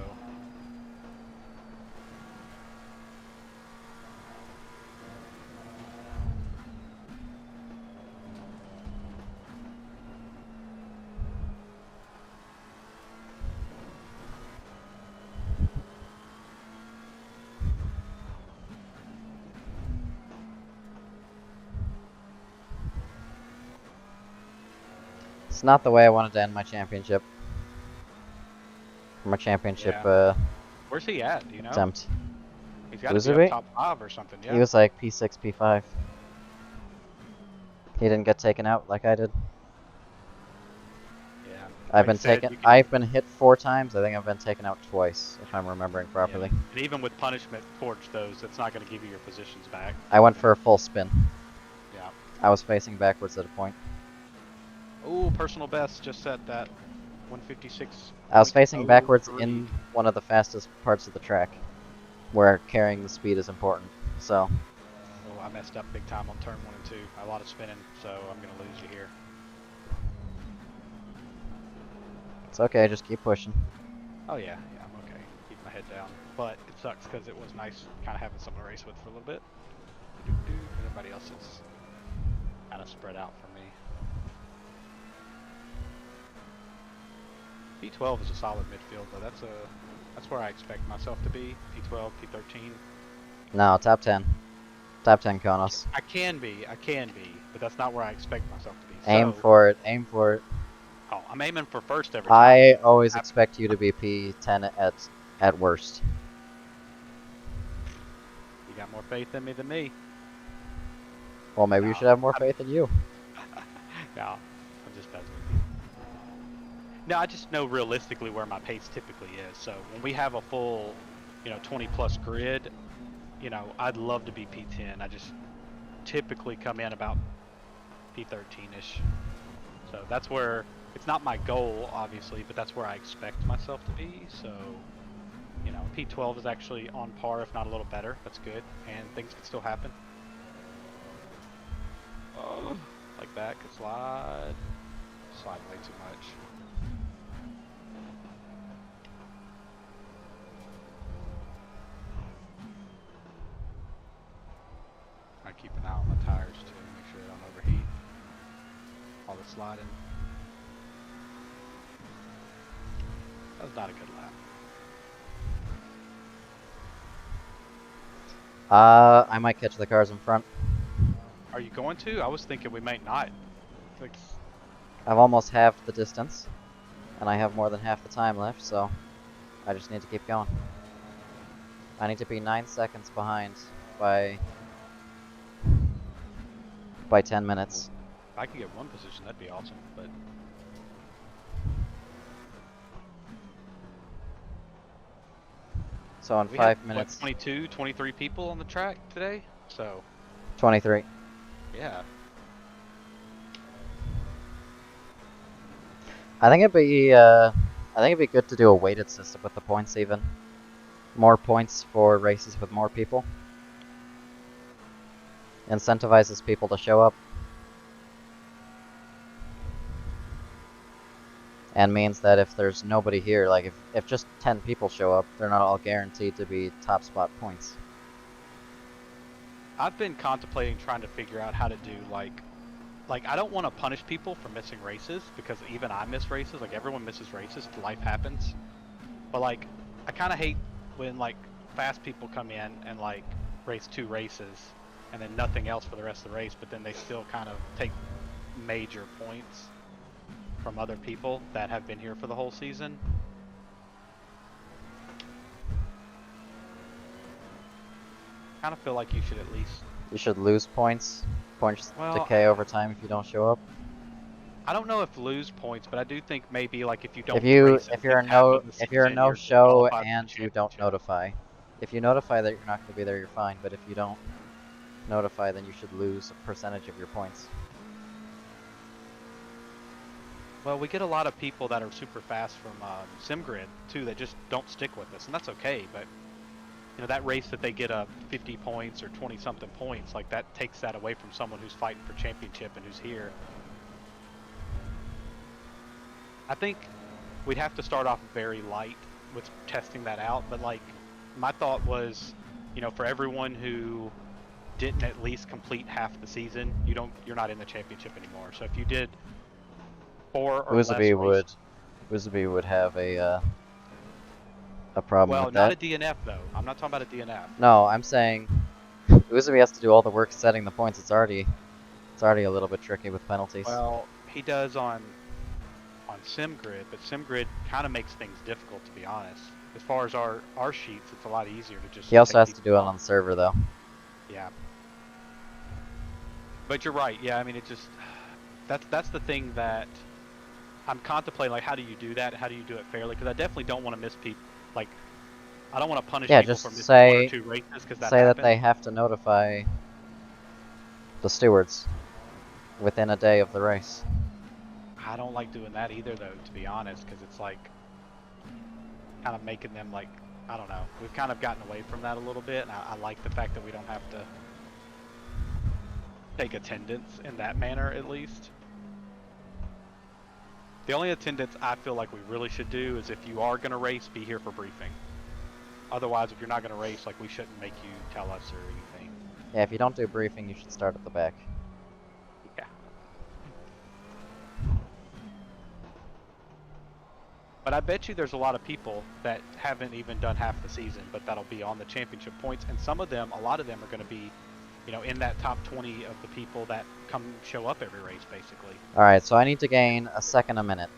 It's not the way I wanted to end my championship. My championship Where's he at, do you know? attempt. He's got to be Uzubi? up top 5 or something, yeah. He was like P6, P5. He didn't get taken out like I did. Yeah. I've Like been I said, taken. you can- I've been hit 4 times. I think I've been taken out twice, if I'm remembering properly. Yeah. And even with punishment towards those, it's not going to give you your positions back. I went for a full spin. Yeah. I was facing backwards at a point. Ooh, personal best just set that 156. I was facing backwards 0.03. in one of the fastest parts of the track, where carrying the speed is important. So, Oh, I messed up big time on turn 1 and 2. A lot of spinning, so I'm going to lose you here. it's okay, just keep pushing. Oh yeah, I'm okay. Keep my head down. But it sucks because it was nice kind of having someone to race with for a little bit. Everybody else is kind of spread out for me. P12 is a solid midfield, though. That's where I expect myself to be. P12, P13. No, top 10. Top 10 Konos. I can be, but that's not where I expect myself to be. Aim So- for it, aim for it. Oh, I'm aiming for first every time. I always expect you to be P10 at worst. You got more faith in me than me. Well, maybe you No, should have more faith in you. No, I'm just messing with you. No, I just know realistically where my pace typically is. So when we have a full, 20 plus grid, I'd love to be P10. I just typically come in about P13-ish. So that's where, it's not my goal, obviously, but that's where I expect myself to be. So, P12 is actually on par, if not a little better. That's good. And things can still happen. Oh, like that, could slide. Slide way too much. I keep an eye on my tires too, make sure they don't overheat. All the sliding. That was not a good lap. I might catch the cars in front. Are you going to? I was thinking we might not. Like, I've almost halved the distance, and I have more than half the time left, so I just need to keep going. I need to be 9 seconds behind by 10 minutes. if I could get one position, that'd be awesome, but So in we 5 had, minutes, 22, 23 people on the track today, so 23. yeah. I think it'd be good to do a weighted system with the points even. More points for races with more people. Incentivizes people to show up. And means that if there's nobody here, like if just 10 people show up, they're not all guaranteed to be top spot points. I've been contemplating trying to figure out how to do like I don't want to punish people for missing races, because even I miss races, like everyone misses races, life happens. But like I kind of hate when like fast people come in and like race 2 races and then nothing else for the rest of the race, but then they still kind of take major points from other people that have been here for the whole season. kind of feel like you should at least. You should lose points. Points Well, decay over time if you don't show up. I don't know if lose points, but I do think maybe like if you don't. If you race at if you're a least half no of the if you're a season, no you're show qualified for the and you don't championship. notify, if you notify that you're not going to be there, you're fine. But if you don't notify, then you should lose a percentage of your points. Well, we get a lot of people that are super fast from SimGrid too that just don't stick with us, and that's okay. But you know, that race that they get up 50 points or 20 something points, like that takes that away from someone who's fighting for championship and who's here. I think we'd have to start off very light with testing that out, but like my thought was, you know, for everyone who didn't at least complete half the season, you're not in the championship anymore. So if you did 4 or less races, Woozaby would have a problem well, with not that. a DNF though. I'm not talking about a DNF. No, I'm saying Woozaby has to do all the work setting the points. It's already a little bit tricky with penalties. Well, he does on SimGrid, but SimGrid kind of makes things difficult, to be honest. As far as our sheets, it's a lot easier to just. He also take has to these do it off. on the server though. Yeah. But you're right. Yeah, I mean, it just that's the thing that I'm contemplating. Like, how do you do that? How do you do it fairly? Because I definitely don't want to miss people. Like, I don't want to punish Yeah, people just for missing say- 1 or 2 races because that Say that happens. they have to notify the stewards within a day of the race. I don't like doing that either, though, to be honest, because it's like kind of making them like, I don't know. We've kind of gotten away from that a little bit, and I like the fact that we don't have to take attendance in that manner, at least. The only attendance I feel like we really should do is if you are going to race, be here for briefing. Otherwise, if you're not going to race, like, we shouldn't make you tell us or anything. Yeah, if you don't do briefing, you should start at the back. Yeah. But I bet you there's a lot of people that haven't even done half the season, but that'll be on the championship points. And some of them, a lot of them are going to be, you know, in that top 20 of the people that come show up every race, basically. Alright, so I need to gain a second a minute.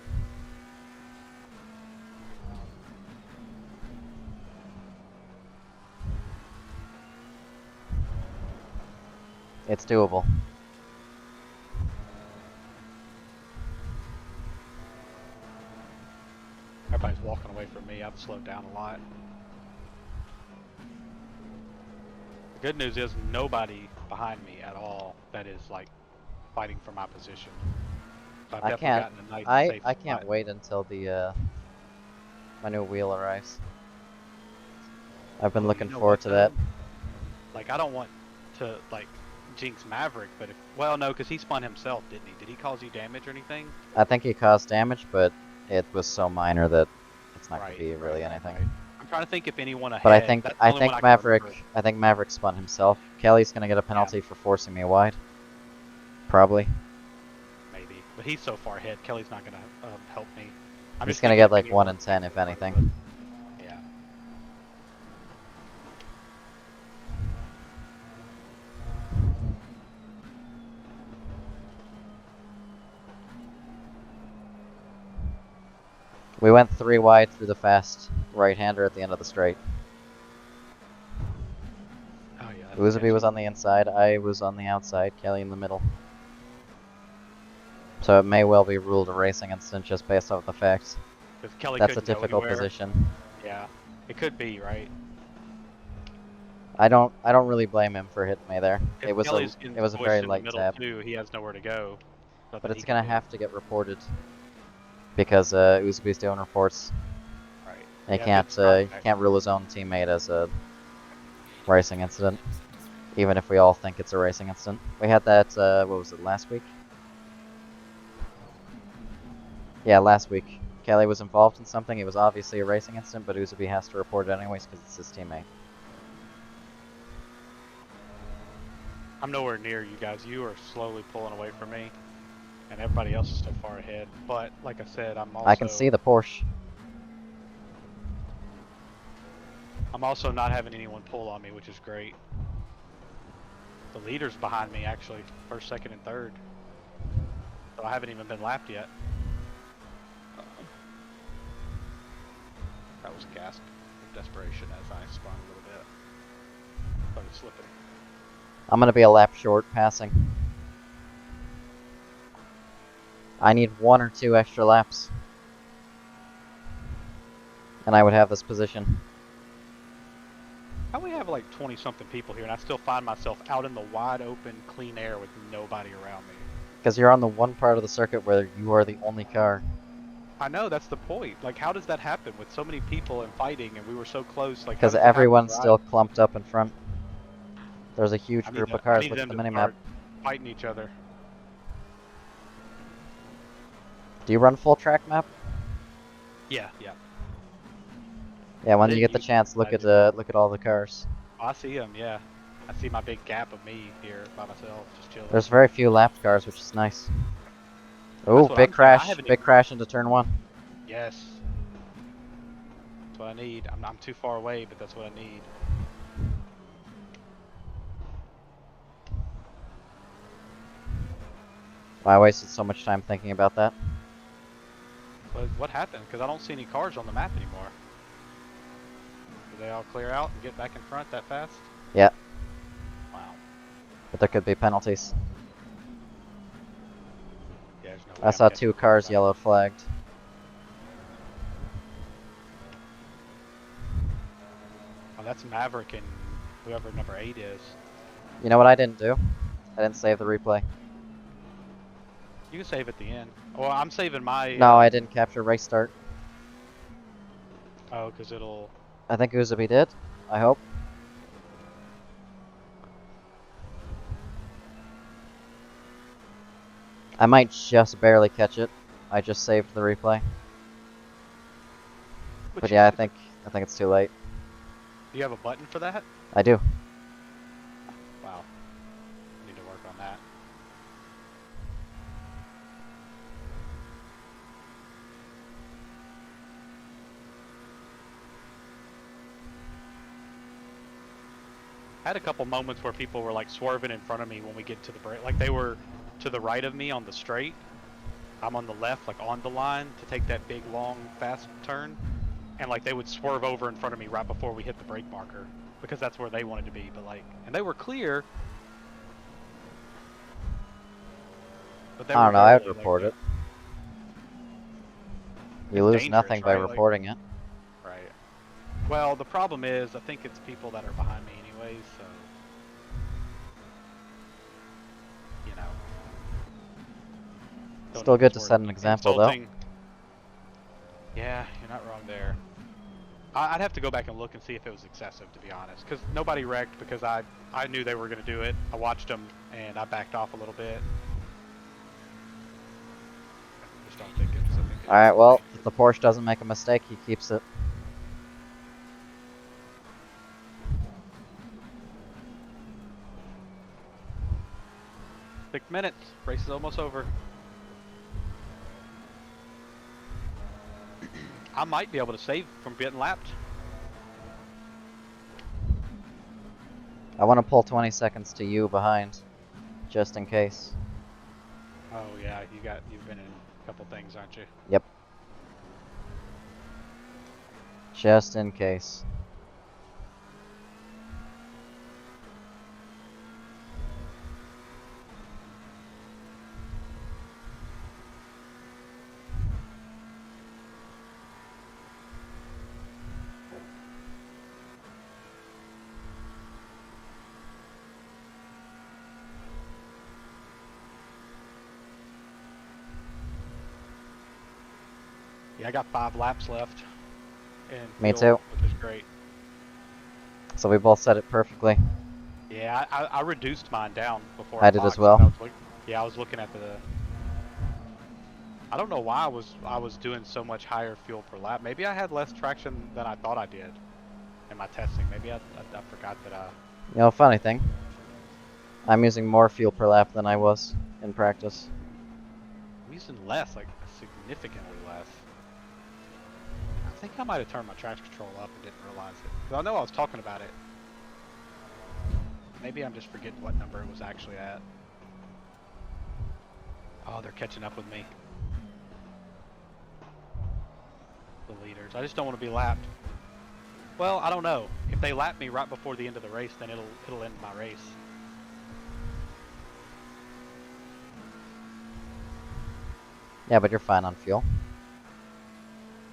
It's doable. Everybody's walking away from me. I've slowed down a lot. The good news is nobody behind me at all that is like fighting for my position. So I've I definitely can't- gotten a nice safe I can't spot. wait until the my new wheel arrives. I've been Well, looking you know forward what, to that. though? Like, I don't want to like jinx Maverick, but if, well, no, because he spun himself, didn't he? Did he cause you damage or anything? I think he caused damage, but it was so minor that it's not Right, gonna be really right, anything. right. I'm trying to think if anyone ahead. But I think that's the only one I can Maverick remember. Maverick spun himself. Kelly's gonna get a penalty for forcing me wide. Probably. Maybe, but he's so far ahead. Kelly's not gonna help me. I'm He's just gonna thinking get if like anyone- 1 in 10 if anything. Yeah. We went 3 wide through the fast right-hander at the end of the straight. Oh yeah. that's Woozaby was catchy. on the inside, I was on the outside, Kelly in the middle. So it may well be ruled a racing incident just based off the facts. 'Cause Kelly That's a couldn't go difficult anywhere. position. Yeah, it could be right. I don't really blame him for hitting me there. If It was Kelly's in a the very bush in light the middle tap. too, he has nowhere to go. But Nothing it's he gonna can do. have to get reported because Woozaby's doing reports. Right. And Yeah, good he can't rule his own teammate as a racing incident, even if we all think it's a racing incident. We had that what was it, last week? Yeah, last week. Kelly was involved in something. It was obviously a racing incident, but Woozaby has to report it anyways because it's his teammate. I'm nowhere near you guys. You are slowly pulling away from me, and everybody else is so far ahead. But like I said, I'm I can see the Porsche. I'm also not having anyone pull on me, which is great. The leader's behind me actually, first, second, and third. So I haven't even been lapped yet. That was a gasp of desperation as I spun a little bit. Started slipping. I'm gonna be a lap short passing. I need 1 or 2 extra laps. And I would have this position. How we have like 20-something people here, and I still find myself out in the wide open, clean air with nobody around me. Because you're on the one part of the circuit where you are the only car. I know, that's the point. Like, how does that happen with so many people and fighting, and we were so close? Like, Because everyone's still clumped up in front. There's a huge group of I cars. need Look at them the to minimap. start fighting each other. Do you run full track map? Yeah. Yeah, when you didn't get the use it, chance, but look at all the cars. Oh, I see them, yeah. I see my big gap of me here by myself, just chilling. There's very few lapped cars, which is nice. Oh, what I'm big saying, I crash! haven't Big even- crash into turn 1. Yes. That's what I need. I'm too far away, but that's what I need. I wasted so much time thinking about that. But what happened? Because I don't see any cars on the map anymore. Do they all clear out and get back in front that fast? Yeah. Wow. But there could be penalties. Yeah, there's no way I I'm saw catching 2 cars them. yellow flagged. Oh, that's Maverick and whoever number 8 is. You know what I didn't do? I didn't save the replay. You can save at the end. Well, I'm saving my... No, I didn't capture race start. Oh, because it'll... I think Uzabi did. I hope. I might just barely catch it. I just saved the replay. But yeah, I think it's too late. Do you have a button for that? I do. Wow. Need to work on that. I had a couple moments where people were like swerving in front of me when we get to the break. Like they were to the right of me on the straight. I'm on the left, like on the line to take that big, long, fast turn. And like they would swerve over in front of me right before we hit the brake marker because that's where they wanted to be. But like, and they were clear. But they I were don't know. I'd barely, like, report it. You It's lose dangerous, nothing by right? Like- reporting it. Right. Well, the problem is, I think it's people that are behind me anyways, so. You know. Don't Still need good to swerve. set an example, though. Insulting. Yeah, you're not wrong there. I'd have to go back and look and see if it was excessive, to be honest. Because nobody wrecked because I knew they were going to do it. I watched them, and I backed off a little bit. Just don't think it's something. Alright, well, if the Porsche doesn't make a mistake, he keeps it. 6 minutes. Race is almost over. I might be able to save from getting lapped. I want to pull 20 seconds to you behind, just in case. Oh yeah, you've been in a couple things, aren't you? Yep. Just in case. Yeah, I got 5 laps left. And Me too. Which is great. So we both said it perfectly. Yeah, I reduced mine down before I did as boxed, well. and I was looking at the. I don't know why I was doing so much higher fuel per lap. Maybe I had less traction than I thought I did in my testing. Maybe I forgot that. You know, funny thing. I'm using more fuel per lap than I was in practice. I'm using less, like significantly less. I think I might have turned my traction control up and didn't realize it. 'Cause I know I was talking about it. Maybe I'm just forgetting what number it was actually at. Oh, they're catching up with me. The leaders. I just don't want to be lapped. Well, I don't know. If they lap me right before the end of the race, then it'll end my race. Yeah, but you're fine on fuel.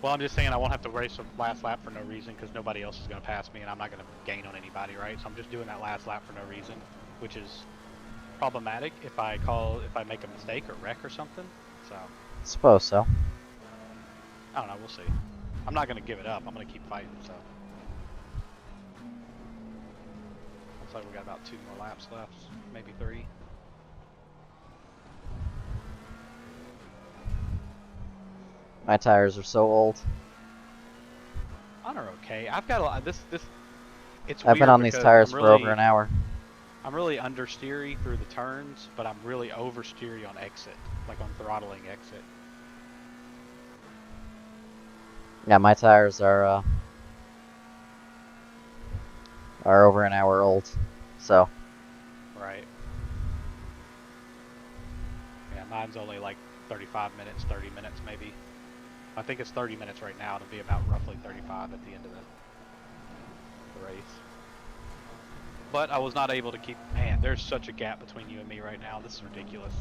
Well, I'm just saying I won't have to race the last lap for no reason because nobody else is going to pass me and I'm not going to gain on anybody, right? So I'm just doing that last lap for no reason, which is problematic if I make a mistake or wreck or something. So Suppose so. I don't know. We'll see. I'm not going to give it up. I'm going to keep fighting. So looks like we got about 2 more laps left, maybe 3. My tires are so old. Mine are okay. I've got a lot. This. It's I've been weird on these because tires I'm for really, over an hour. I'm really understeery through the turns, but I'm really oversteery on exit, like on throttling exit. Yeah, my tires are over an hour old. So Right. Yeah, mine's only like 35 minutes, 30 minutes maybe. I think it's 30 minutes right now. It'll be about roughly 35 at the end of the race. But I was not able to keep... Man, there's such a gap between you and me right now. This is ridiculous.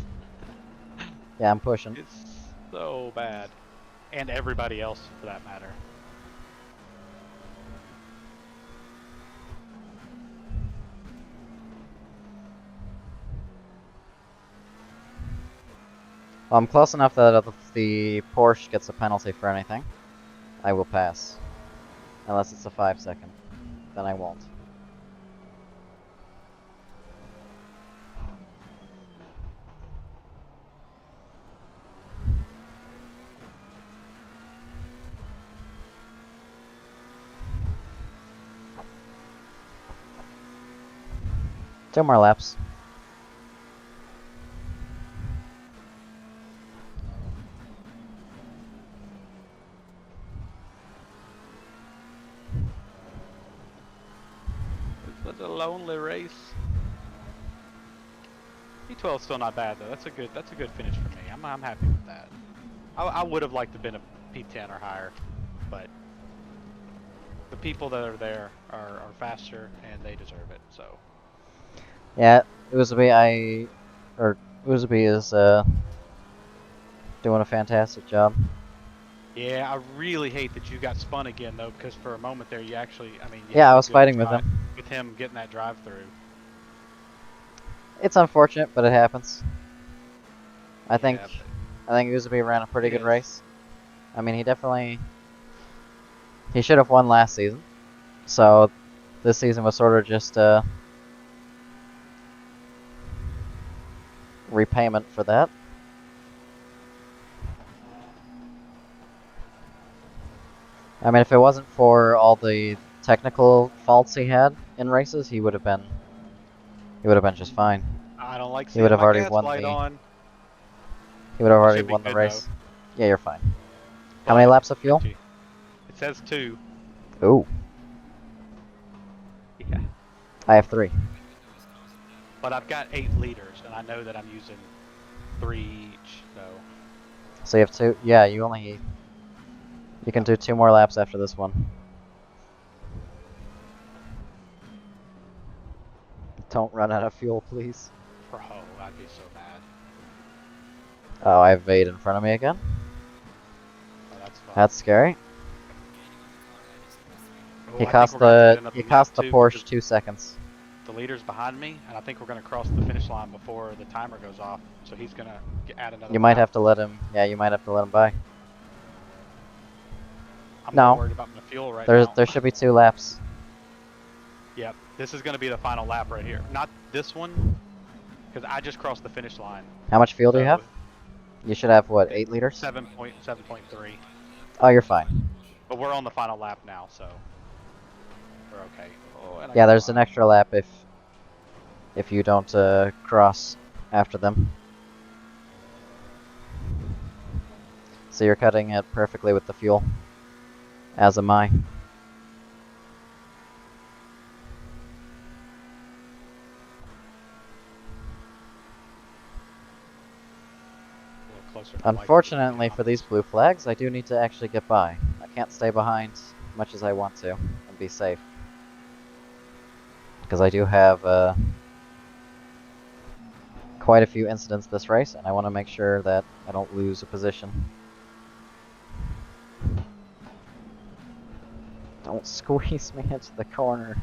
yeah, I'm pushing. It's so bad. And everybody else, for that matter. Well, I'm close enough that if the Porsche gets a penalty for anything, I will pass. Unless it's a 5-second. Then I won't. Two more laps. It's such a lonely race. P12's still not bad though. That's a good finish for me. I'm happy with that. I would have liked to have been a P10 or higher, but the people that are there are faster and they deserve it. So Yeah, Uzabi is doing a fantastic job. yeah, I really hate that you got spun again though, because for a moment there you actually, I mean, you Yeah, had I a was good fighting with drive him. with him getting that drive through. It's unfortunate, but it happens. I think but Uzabi ran a pretty good Yes. race. I mean, he should have won last season. So this season was sort of just repayment for that. I mean, if it wasn't for all the technical faults he had in races, he would have been just fine. I don't like He seeing would have my already gas won light the- on. He would have It already should be won the good, race. though. Yeah, you're fine. How many laps of fuel? It says 2. Ooh, Yeah. I have 3. But I've got 8 liters, and I know that I'm using 3 each, so... So you have 2. Yeah, you can do 2 more laps after this one. Don't run out of fuel, please. Bro, I'd be so mad. Oh, I have Vade in front of me again. Oh, that's fine. That's scary. Oh, He I cost think we're gonna the end up in cost lap the 2 Porsche because 2 seconds. The leader's behind me, and I think we're going to cross the finish line before the timer goes off. So he's going to add another You might lap. have to let him. Yeah, you might have to let him by. I'm No. not worried about my fuel right now. There should be 2 laps. Yep, this is going to be the final lap right here. Not this one, because I just crossed the finish line. How much fuel do you So, have? You should have what, 8 liters? 7.3. Oh, you're fine. But we're on the final lap now, so we're okay. Oh, and I Yeah, got there's an mine. extra lap if you don't cross after them. So you're cutting it perfectly with the fuel. As am I. A little closer to Unfortunately for these blue flags, I do need to actually get by. I can't stay behind as much as I want to and be safe. Because I do have quite a few incidents this race, and I want to make sure that I don't lose a position. Don't squeeze me into the corner.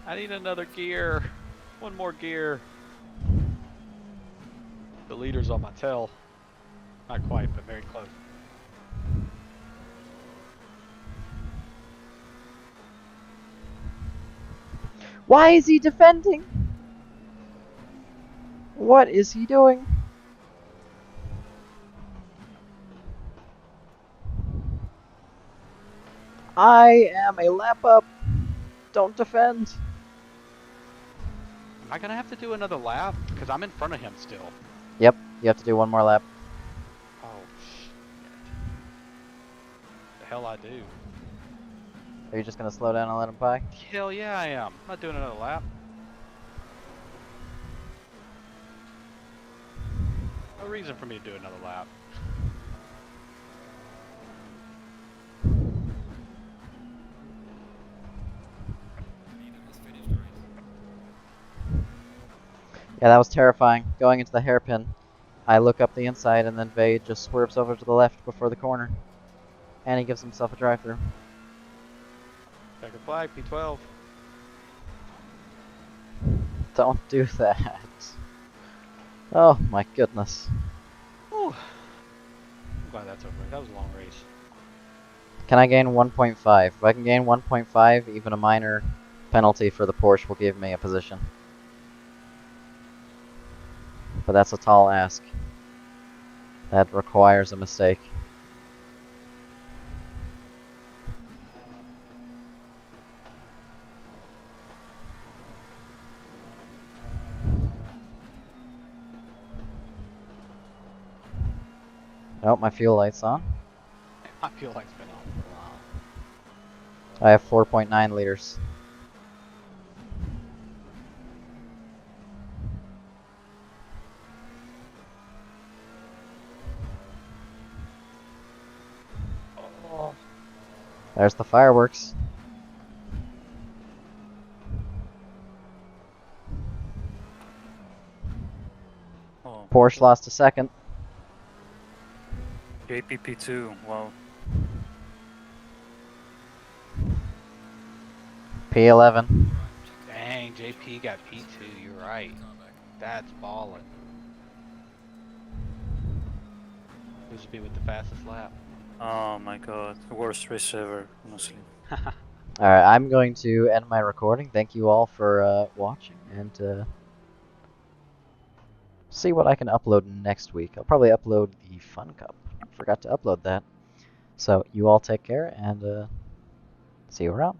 I need another gear. One more gear. The leader's on my tail. Not quite, but very close. Why is he defending? What is he doing? I am a lap up. Don't defend. Am I gonna have to do another lap? Because I'm in front of him still. Yep, you have to do one more lap. Oh, shit. The hell I do. Are you just gonna slow down and let him by? Hell yeah I am. I'm not doing another lap. No reason for me to do another lap. Yeah, that was terrifying. Going into the hairpin, I look up the inside and then Vade just swerves over to the left before the corner. And he gives himself a drive-through. Checker flag, P12. Don't do that. Oh my goodness. Whew. I'm glad that's over. That was a long race. Can I gain 1.5? If I can gain 1.5, even a minor penalty for the Porsche will give me a position. But that's a tall ask. That requires a mistake. Nope, my fuel light's on. I feel like it's been on for a while. I have 4.9 liters. Oh. There's the fireworks. Oh, Porsche lost a second. JPP2, wow. P11. Dang, JP got P2. You're right. That's ballin'. Who's to be with the fastest lap? Oh my god, the worst race ever, honestly. Alright, I'm going to end my recording. Thank you all for watching, and see what I can upload next week. I'll probably upload the Fun Cup. Forgot to upload that. So, you all take care, and see you around.